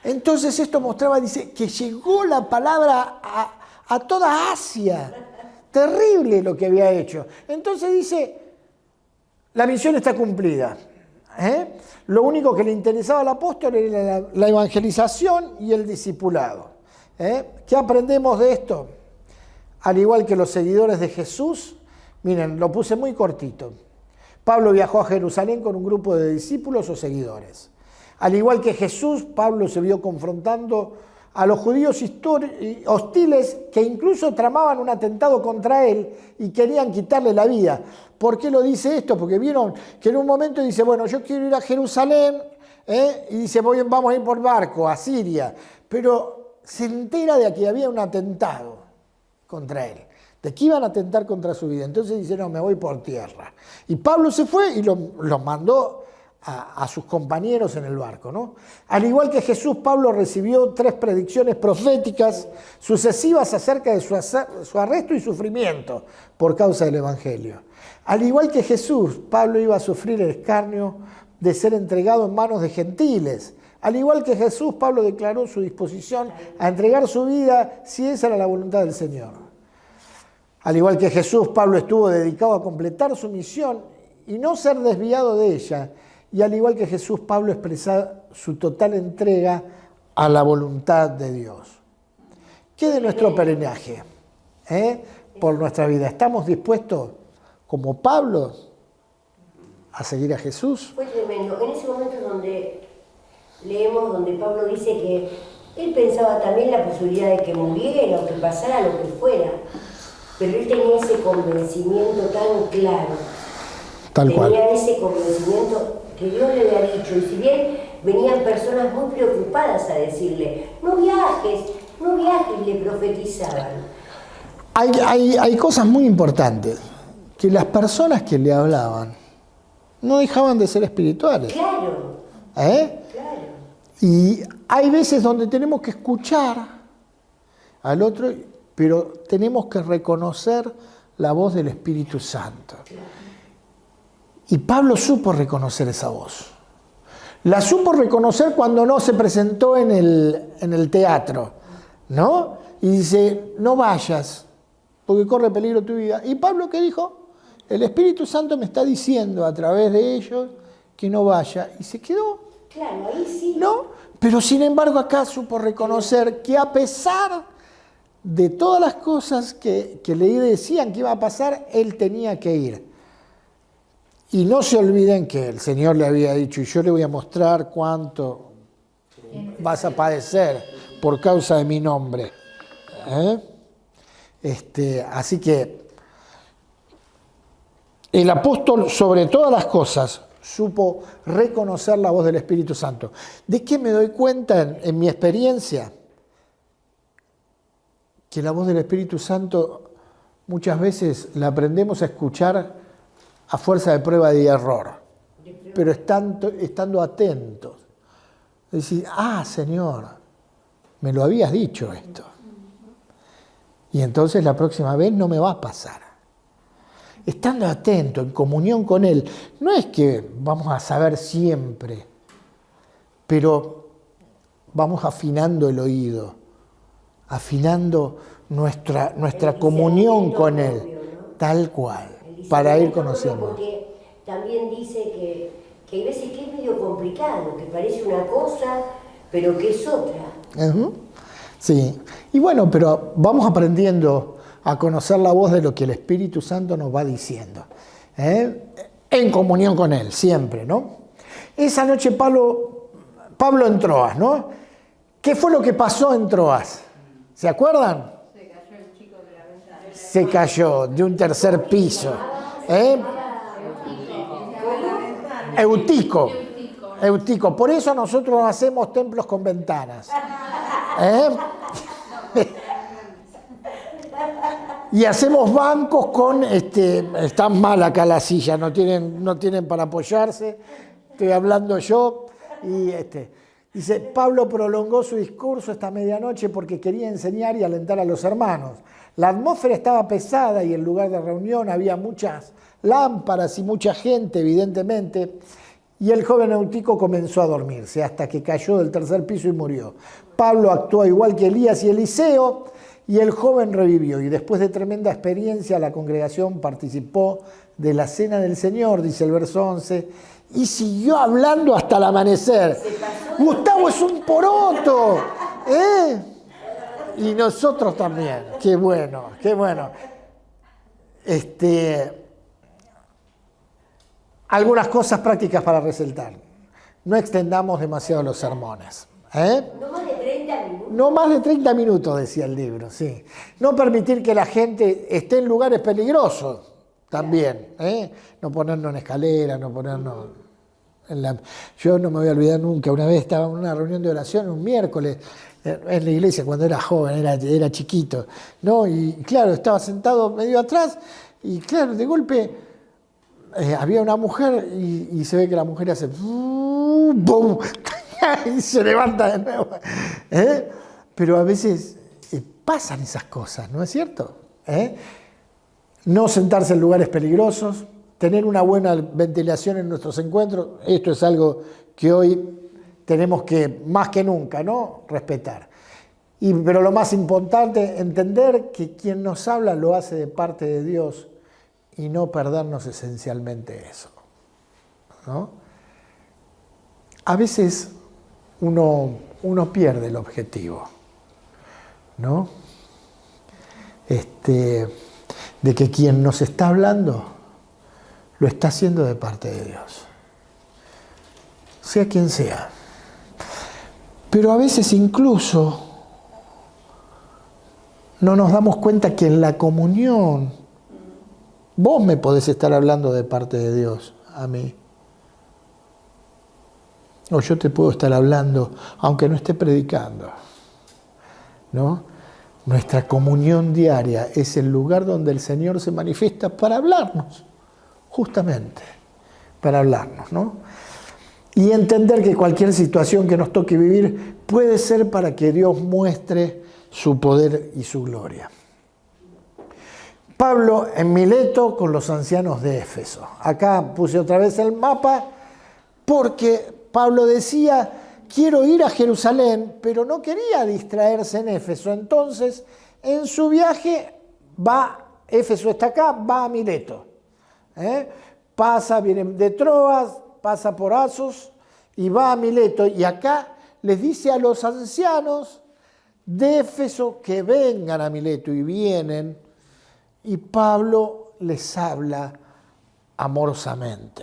Entonces esto mostraba, dice, que llegó la palabra a toda Asia. Terrible lo que había hecho. Entonces dice, la misión está cumplida. Lo único que le interesaba al apóstol era la evangelización y el discipulado. ¿Qué aprendemos de esto? Al igual que los seguidores de Jesús, miren, lo puse muy cortito. Pablo viajó a Jerusalén con un grupo de discípulos o seguidores. Al igual que Jesús, Pablo se vio confrontando a los judíos hostiles que incluso tramaban un atentado contra él y querían quitarle la vida. ¿Por qué lo dice esto? Porque vieron que en un momento dice, bueno, yo quiero ir a Jerusalén, y dice, vamos a ir por barco a Siria, pero se entera de que había un atentado contra él, de que iban a atentar contra su vida. Entonces dice, no, me voy por tierra. Y Pablo se fue y los mandó a sus compañeros en el barco, ¿no? Al igual que Jesús, Pablo recibió 3 predicciones proféticas sucesivas acerca de su arresto y sufrimiento por causa del Evangelio. Al igual que Jesús, Pablo iba a sufrir el escarnio de ser entregado en manos de gentiles. Al igual que Jesús, Pablo declaró su disposición a entregar su vida si esa era la voluntad del Señor. Al igual que Jesús, Pablo estuvo dedicado a completar su misión y no ser desviado de ella. Y al igual que Jesús, Pablo expresa su total entrega a la voluntad de Dios. ¿Qué de nuestro peregrinaje? Por nuestra vida. ¿Estamos dispuestos, como Pablo, a seguir a Jesús? Fue tremendo. En ese momento donde leemos, donde Pablo dice que él pensaba también la posibilidad de que muriera o que pasara lo que fuera, pero él tenía ese convencimiento tan claro. Tenía ese convencimiento que Dios le había dicho, y si bien venían personas muy preocupadas a decirle, no viajes, le profetizaban. Hay cosas muy importantes, que las personas que le hablaban no dejaban de ser espirituales. Claro. Claro. Y hay veces donde tenemos que escuchar al otro, pero tenemos que reconocer la voz del Espíritu Santo. Claro. Y Pablo supo reconocer esa voz. La supo reconocer cuando no se presentó en el teatro, ¿no? Y dice, no vayas, porque corre peligro tu vida. ¿Y Pablo qué dijo? El Espíritu Santo me está diciendo a través de ellos que no vaya. Y se quedó. Claro, ahí sí. ¿No? Pero sin embargo acá supo reconocer que a pesar de todas las cosas que le decían que iba a pasar, él tenía que ir. Y no se olviden que el Señor le había dicho, y yo le voy a mostrar cuánto vas a padecer por causa de mi nombre. Así que el apóstol, sobre todas las cosas, supo reconocer la voz del Espíritu Santo. ¿De qué me doy cuenta en mi experiencia? Que la voz del Espíritu Santo muchas veces la aprendemos a escuchar a fuerza de prueba y error, pero estando atentos. Es decir, Señor, me lo habías dicho esto. Y entonces la próxima vez no me va a pasar. Estando atento, en comunión con Él, no es que vamos a saber siempre, pero vamos afinando el oído, afinando nuestra comunión con Él, tal cual. Para ir conociendo. Porque también dice que hay veces que es medio complicado, que parece una cosa, pero que es otra. Sí. Y bueno, pero vamos aprendiendo a conocer la voz de lo que el Espíritu Santo nos va diciendo. En comunión con Él, siempre, ¿no? Esa noche Pablo en Troas, ¿no? ¿Qué fue lo que pasó en Troas? ¿Se acuerdan? Se cayó el chico de la ventana. Se cayó de un tercer piso. Eutico. Por eso nosotros no hacemos templos con ventanas. Y hacemos bancos con, están mal acá la silla, no tienen para apoyarse, estoy hablando yo, y dice, Pablo prolongó su discurso esta medianoche porque quería enseñar y alentar a los hermanos. La atmósfera estaba pesada y en el lugar de reunión había muchas lámparas y mucha gente, evidentemente, y el joven Eutico comenzó a dormirse hasta que cayó del tercer piso y murió. Pablo actuó igual que Elías y Eliseo, y el joven revivió, y después de tremenda experiencia la congregación participó de la cena del Señor, dice el verso 11, y siguió hablando hasta el amanecer. Gustavo es un poroto, y nosotros también. Qué bueno, qué bueno. Algunas cosas prácticas para resaltar. No extendamos demasiado los sermones. No más de 30 minutos. No más de 30 minutos, decía el libro, sí. No permitir que la gente esté en lugares peligrosos también. No ponernos en escalera, no ponernos en la... Yo no me voy a olvidar nunca, una vez estaba en una reunión de oración un miércoles en la iglesia cuando era joven, era chiquito, ¿no? Y claro, estaba sentado medio atrás y claro, de golpe había una mujer y se ve que la mujer hace... ¡Bum! Y se levanta de nuevo. Pero a veces pasan esas cosas, ¿no es cierto? No sentarse en lugares peligrosos, tener una buena ventilación en nuestros encuentros, esto es algo que hoy tenemos que, más que nunca, ¿no? Respetar. Pero lo más importante, entender que quien nos habla lo hace de parte de Dios y no perdernos esencialmente eso, ¿no? A veces uno pierde el objetivo, ¿no? De que quien nos está hablando lo está haciendo de parte de Dios, sea quien sea. Pero a veces incluso no nos damos cuenta que en la comunión vos me podés estar hablando de parte de Dios a mí. O yo te puedo estar hablando, aunque no esté predicando, ¿no? Nuestra comunión diaria es el lugar donde el Señor se manifiesta para hablarnos, justamente, para hablarnos, ¿no? Y entender que cualquier situación que nos toque vivir puede ser para que Dios muestre su poder y su gloria. Pablo en Mileto con los ancianos de Éfeso. Acá puse otra vez el mapa porque Pablo decía, quiero ir a Jerusalén, pero no quería distraerse en Éfeso. Entonces, en su viaje Éfeso está acá, va a Mileto. Pasa, viene de Troas, pasa por Asos y va a Mileto. Y acá les dice a los ancianos de Éfeso que vengan a Mileto y vienen. Y Pablo les habla amorosamente.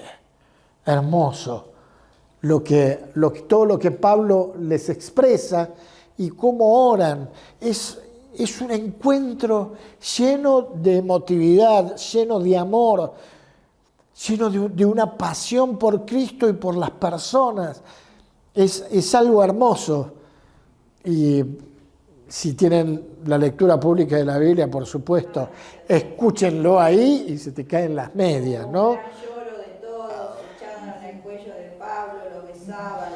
Hermoso. Todo lo que Pablo les expresa y cómo oran, es un encuentro lleno de emotividad, lleno de amor, lleno de una pasión por Cristo y por las personas. Es algo hermoso. Y si tienen la lectura pública de la Biblia, por supuesto, escúchenlo ahí y se te caen las medias, ¿no?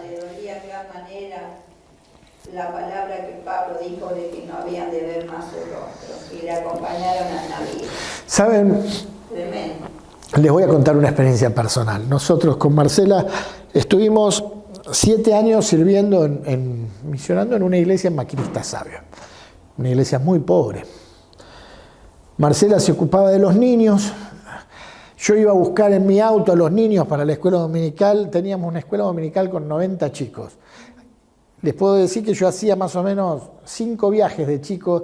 Le dolía de gran manera la palabra que Pablo dijo de que no habían de ver más su rostro y le acompañaron al navío. ¿Saben? Tremendo. Les voy a contar una experiencia personal. Nosotros con Marcela estuvimos 7 años sirviendo, misionando en una iglesia en Maquinista Sabio, una iglesia muy pobre. Marcela se ocupaba de los niños. Yo iba a buscar en mi auto a los niños para la escuela dominical. Teníamos una escuela dominical con 90 chicos. Les puedo decir que yo hacía más o menos 5 viajes de chicos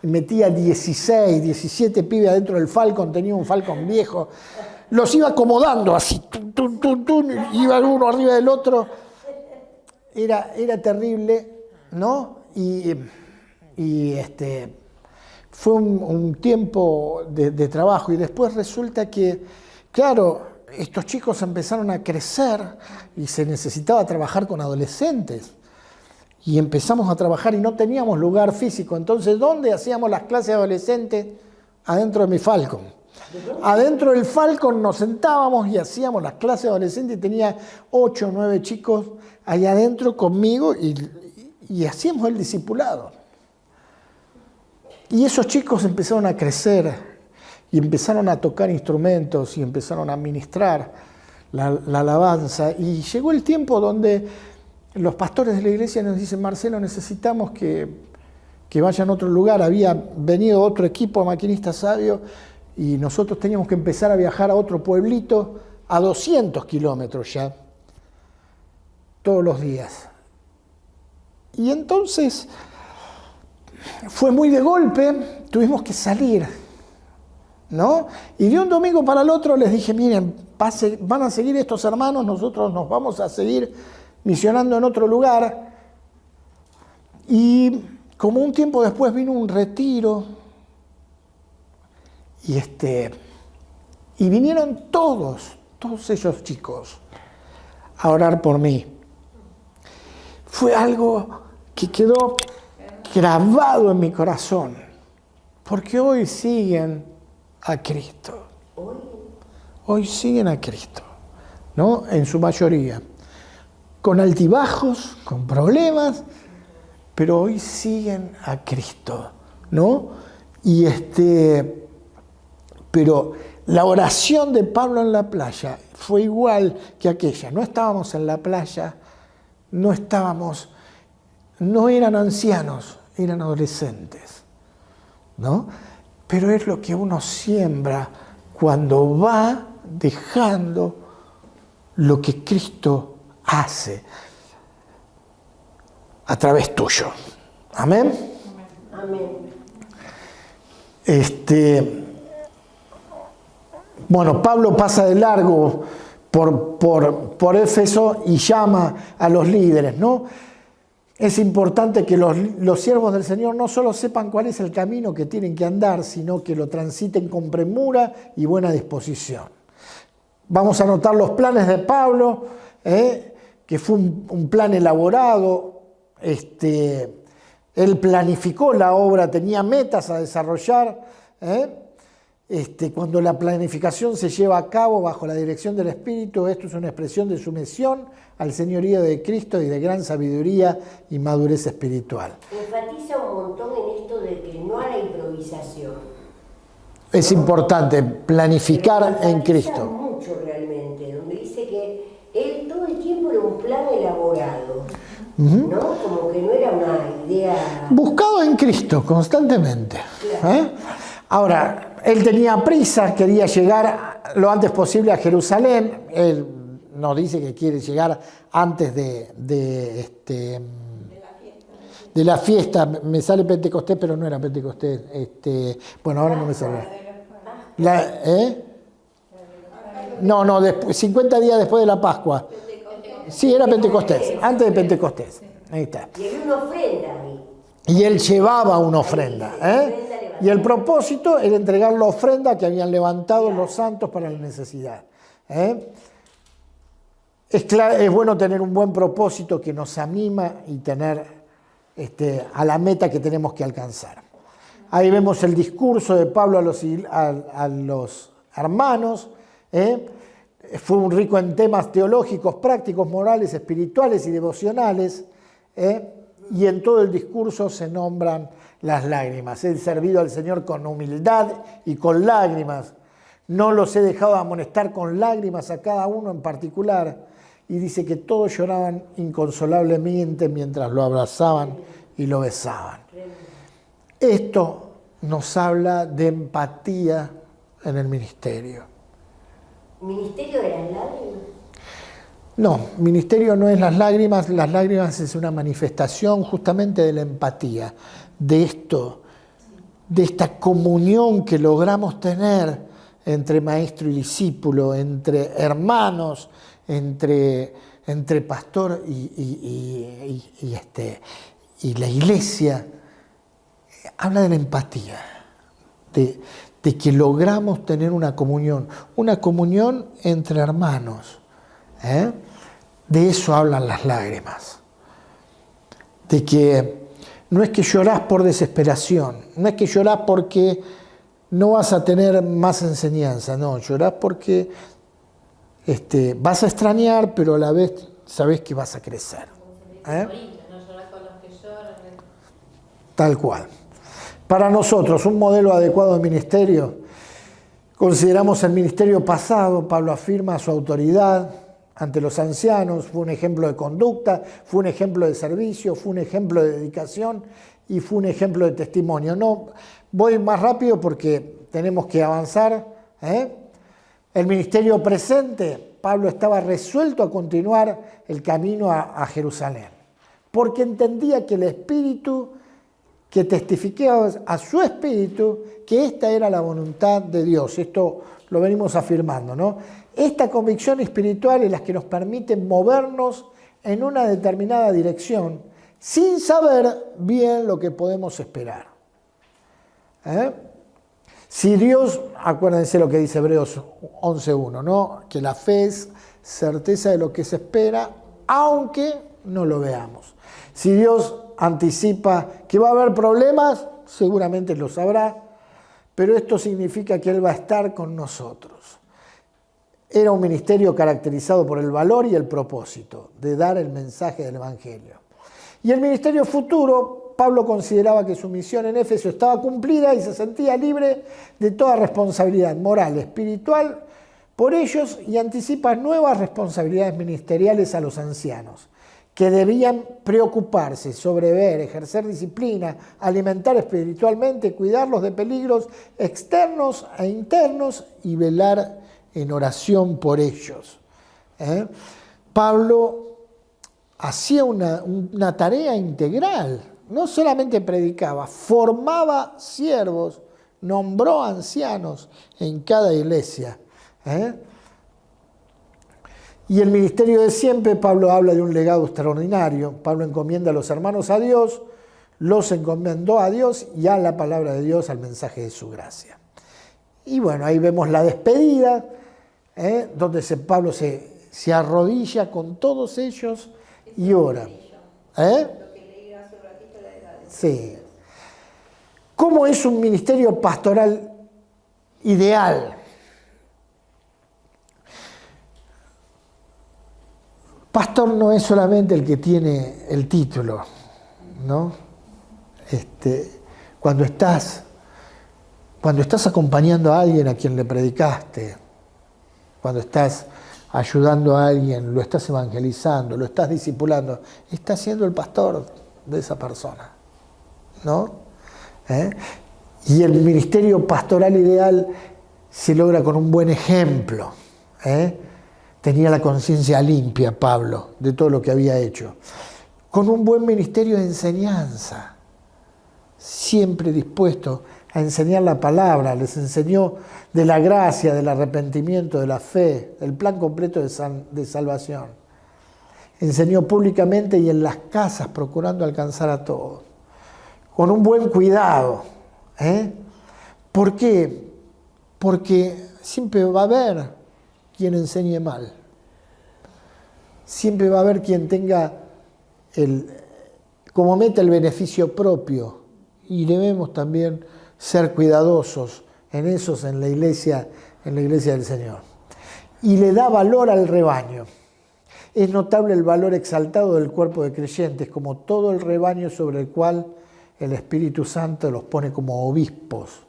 metía 16, 17 pibes adentro del Falcon, tenía un Falcon viejo, los iba acomodando así, iba uno arriba del otro, era terrible, ¿no? Y fue un tiempo de trabajo, y después resulta que, claro, estos chicos empezaron a crecer y se necesitaba trabajar con adolescentes. Y empezamos a trabajar y no teníamos lugar físico. Entonces, ¿dónde hacíamos las clases adolescentes? Adentro de mi Falcon. Adentro del Falcon nos sentábamos y hacíamos las clases adolescentes, y tenía 8 o 9 chicos ahí adentro conmigo y hacíamos el discipulado. Y esos chicos empezaron a crecer y empezaron a tocar instrumentos y empezaron a ministrar la alabanza. Y llegó el tiempo donde los pastores de la iglesia nos dicen: Marcelo, necesitamos que vayan a otro lugar. Había venido otro equipo de maquinistas sabios y nosotros teníamos que empezar a viajar a otro pueblito a 200 kilómetros ya, todos los días. Y entonces fue muy de golpe, tuvimos que salir, ¿no? Y de un domingo para el otro les dije: miren, van a seguir estos hermanos, nosotros nos vamos a seguir misionando en otro lugar. Y como un tiempo después vino un retiro y vinieron todos esos chicos a orar por mí. Fue algo que quedó grabado en mi corazón, porque hoy siguen a Cristo. Hoy siguen a Cristo, ¿no? En su mayoría. Con altibajos, con problemas, pero hoy siguen a Cristo, ¿no? Y pero la oración de Pablo en la playa fue igual que aquella. No estábamos en la playa, no eran ancianos, eran adolescentes, ¿no? Pero es lo que uno siembra cuando va dejando lo que Cristo hace a través tuyo. Amén. Amén. Bueno, Pablo pasa de largo por Éfeso y llama a los líderes, ¿no? Es importante que los siervos del Señor no solo sepan cuál es el camino que tienen que andar, sino que lo transiten con premura y buena disposición. Vamos a anotar los planes de Pablo, que fue un plan elaborado. Él planificó la obra, tenía metas a desarrollar. Cuando la planificación se lleva a cabo bajo la dirección del Espíritu, esto es una expresión de sumisión al señorío de Cristo y de gran sabiduría y madurez espiritual. Enfatiza un montón en esto de que no a la improvisación. Es importante planificar Pero en Cristo. mucho realmente, donde dice que él todo el tiempo era un plan elaborado, ¿no? Como que no era una idea... Buscado en Cristo constantemente. Claro. Ahora, él tenía prisa, quería llegar lo antes posible a Jerusalén. Él nos dice que quiere llegar antes de la fiesta. Me sale Pentecostés, pero no era Pentecostés. Bueno, ahora no me sale. No, 50 días después de la Pascua. Sí, era Pentecostés, antes de Pentecostés. Ahí está. Y había una ofrenda ahí. Y él llevaba una ofrenda. Y el propósito era entregar la ofrenda que habían levantado los santos para la necesidad. Es bueno tener un buen propósito que nos anima y tener a la meta que tenemos que alcanzar. Ahí vemos el discurso de Pablo a los hermanos. Fue un rico en temas teológicos, prácticos, morales, espirituales y devocionales. Y en todo el discurso se nombran las lágrimas. He servido al Señor con humildad y con lágrimas. No los he dejado amonestar con lágrimas a cada uno en particular. Y dice que todos lloraban inconsolablemente mientras lo abrazaban y lo besaban. Esto nos habla de empatía en el ministerio. ¿Ministerio de las lágrimas? No, ministerio no es las lágrimas es una manifestación justamente de la empatía, de esto de esta comunión que logramos tener entre maestro y discípulo, entre hermanos, entre pastor y la iglesia, habla de la empatía, de que logramos tener una comunión entre hermanos. De eso hablan las lágrimas. De que no es que llorás por desesperación, no es que llorás porque no vas a tener más enseñanza, no, llorás porque vas a extrañar, pero a la vez sabés que vas a crecer. No llorar con los que lloran. Tal cual. Para nosotros, un modelo adecuado de ministerio, consideramos el ministerio pasado. Pablo afirma su autoridad ante los ancianos, fue un ejemplo de conducta, fue un ejemplo de servicio, fue un ejemplo de dedicación y fue un ejemplo de testimonio. No, voy más rápido porque tenemos que avanzar. El ministerio presente, Pablo estaba resuelto a continuar el camino a Jerusalén, porque entendía que el Espíritu, que testificaba a su Espíritu, que esta era la voluntad de Dios. Esto lo venimos afirmando, ¿no? Esta convicción espiritual es la que nos permite movernos en una determinada dirección sin saber bien lo que podemos esperar. Si Dios, acuérdense lo que dice Hebreos 11.1, ¿no? Que la fe es certeza de lo que se espera, aunque no lo veamos. Si Dios anticipa que va a haber problemas, seguramente lo sabrá, pero esto significa que Él va a estar con nosotros. Era un ministerio caracterizado por el valor y el propósito de dar el mensaje del Evangelio. Y el ministerio futuro, Pablo consideraba que su misión en Éfeso estaba cumplida y se sentía libre de toda responsabilidad moral, espiritual por ellos, y anticipa nuevas responsabilidades ministeriales a los ancianos, que debían preocuparse, sobrever, ejercer disciplina, alimentar espiritualmente, cuidarlos de peligros externos e internos y velar en oración por ellos. Pablo hacía una tarea integral, no solamente predicaba, formaba siervos, nombró ancianos en cada iglesia. Y el ministerio de siempre, Pablo habla de un legado extraordinario. Pablo encomienda a los hermanos a Dios, los encomendó a Dios y a la palabra de Dios, al mensaje de su gracia. Y bueno, ahí vemos la despedida, donde Pablo se arrodilla con todos ellos y ora. Sí. ¿Cómo es un ministerio pastoral ideal? Pastor no es solamente el que tiene el título, ¿no? Cuando estás acompañando a alguien a quien le predicaste, cuando estás ayudando a alguien, lo estás evangelizando, lo estás discipulando, estás siendo el pastor de esa persona, ¿no? Y el ministerio pastoral ideal se logra con un buen ejemplo. Tenía la conciencia limpia, Pablo, de todo lo que había hecho. Con un buen ministerio de enseñanza, siempre dispuesto a enseñar la palabra. Les enseñó de la gracia, del arrepentimiento, de la fe, del plan completo de salvación. Enseñó públicamente y en las casas, procurando alcanzar a todos. Con un buen cuidado. ¿Por qué? Porque siempre va a haber quien enseñe mal. Siempre va a haber quien tenga como meta el beneficio propio. Y debemos también ser cuidadosos en la iglesia del Señor. Y le da valor al rebaño. Es notable el valor exaltado del cuerpo de creyentes, como todo el rebaño sobre el cual el Espíritu Santo los pone como obispos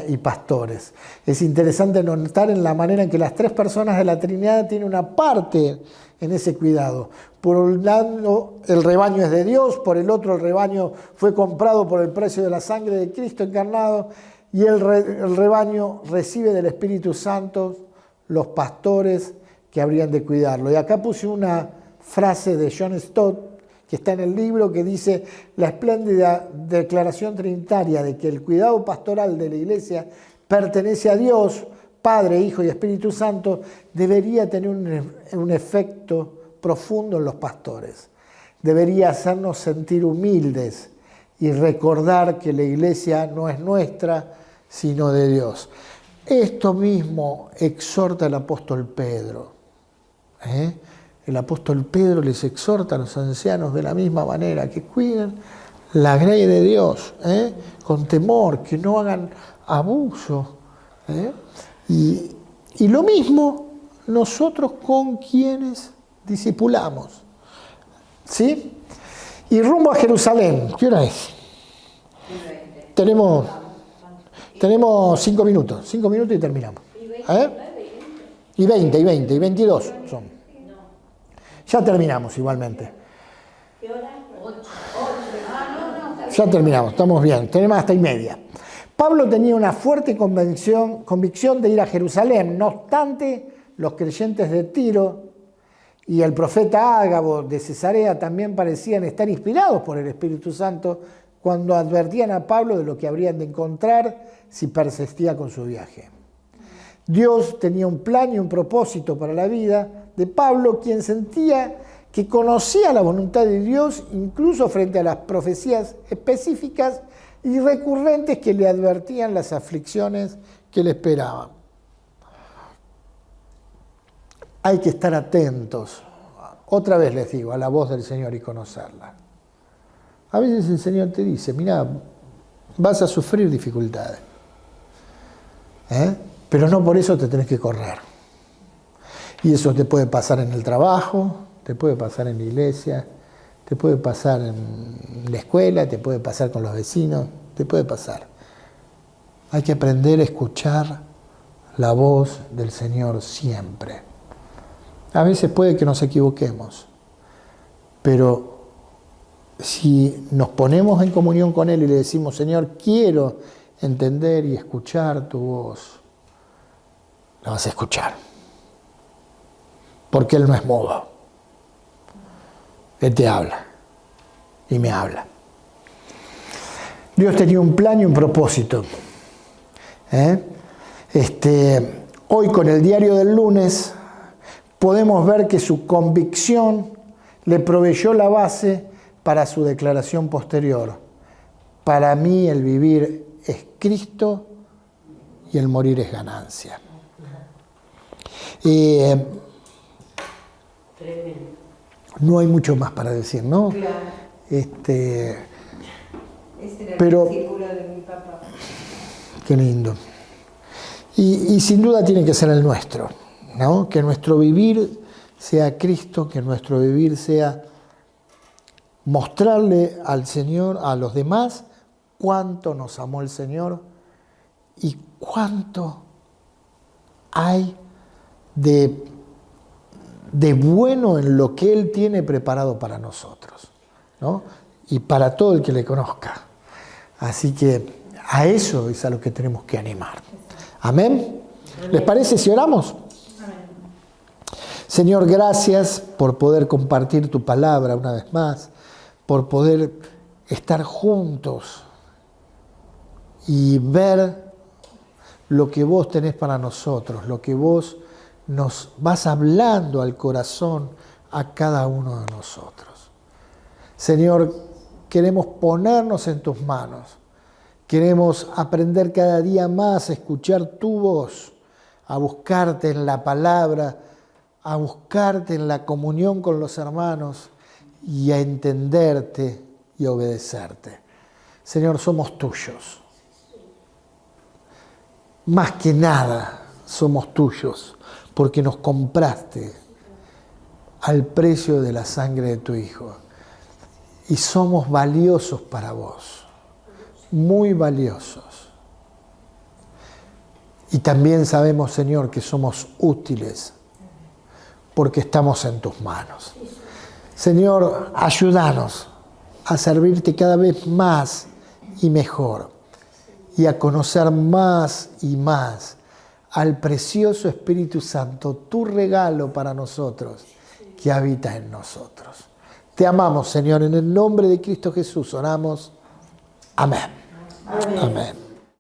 y pastores. Es interesante notar en la manera en que las tres personas de la Trinidad tienen una parte en ese cuidado. Por un lado, el rebaño es de Dios, por el otro, el rebaño fue comprado por el precio de la sangre de Cristo encarnado, y el rebaño recibe del Espíritu Santo los pastores que habrían de cuidarlo. Y acá puse una frase de John Stott que está en el libro, que dice la espléndida declaración trinitaria de que el cuidado pastoral de la Iglesia pertenece a Dios, Padre, Hijo y Espíritu Santo, debería tener un efecto profundo en los pastores. Debería hacernos sentir humildes y recordar que la Iglesia no es nuestra, sino de Dios. Esto mismo exhorta el apóstol Pedro. El apóstol Pedro les exhorta a los ancianos de la misma manera, que cuiden la grey de Dios, con temor, que no hagan abuso. Y lo mismo nosotros con quienes discipulamos. ¿Sí? Y rumbo a Jerusalén. ¿Qué hora es? Tenemos 5 minutos. 5 minutos y terminamos. Y 20, y 22 son. Ya terminamos igualmente. ¿Qué hora? 8. Ya terminamos, estamos bien. Tenemos hasta y media. Pablo tenía una fuerte convicción de ir a Jerusalén. No obstante, los creyentes de Tiro y el profeta Ágabo de Cesarea también parecían estar inspirados por el Espíritu Santo cuando advertían a Pablo de lo que habrían de encontrar si persistía con su viaje. Dios tenía un plan y un propósito para la vida de Pablo, quien sentía que conocía la voluntad de Dios incluso frente a las profecías específicas y recurrentes que le advertían las aflicciones que le esperaban. Hay que estar atentos, otra vez les digo, a la voz del Señor y conocerla. A veces el Señor te dice, mira, vas a sufrir dificultades, pero no por eso te tenés que correr. Y eso te puede pasar en el trabajo, te puede pasar en la iglesia, te puede pasar en la escuela, te puede pasar con los vecinos, te puede pasar. Hay que aprender a escuchar la voz del Señor siempre. A veces puede que nos equivoquemos, pero si nos ponemos en comunión con Él y le decimos, Señor, quiero entender y escuchar tu voz, la vas a escuchar. Porque Él no es mudo. Él te habla y me habla. Dios tenía un plan y un propósito. Hoy con el diario del lunes podemos ver que su convicción le proveyó la base para su declaración posterior. Para mí el vivir es Cristo y el morir es ganancia. No hay mucho más para decir, ¿no? Claro. Ese era pero, el discípulo de mi papá. Qué lindo. Y sin duda tiene que ser el nuestro, ¿no? Que nuestro vivir sea Cristo, que nuestro vivir sea mostrarle al Señor, a los demás, cuánto nos amó el Señor y cuánto hay de bueno en lo que Él tiene preparado para nosotros, ¿no? Y para todo el que le conozca. Así que a eso es a lo que tenemos que animar. ¿Amén? ¿Les parece si oramos? Señor, gracias por poder compartir tu palabra una vez más, por poder estar juntos y ver lo que vos tenés para nosotros, lo que vos nos vas hablando al corazón a cada uno de nosotros. Señor, queremos ponernos en tus manos. Queremos aprender cada día más a escuchar tu voz, a buscarte en la palabra, a buscarte en la comunión con los hermanos y a entenderte y a obedecerte. Señor, somos tuyos. Más que nada somos tuyos, porque nos compraste al precio de la sangre de tu Hijo. Y somos valiosos para vos, muy valiosos. Y también sabemos, Señor, que somos útiles, porque estamos en tus manos. Señor, ayúdanos a servirte cada vez más y mejor, y a conocer más y más al precioso Espíritu Santo, tu regalo para nosotros, que habita en nosotros. Te amamos, Señor, en el nombre de Cristo Jesús oramos. Amén. Amén. Amén.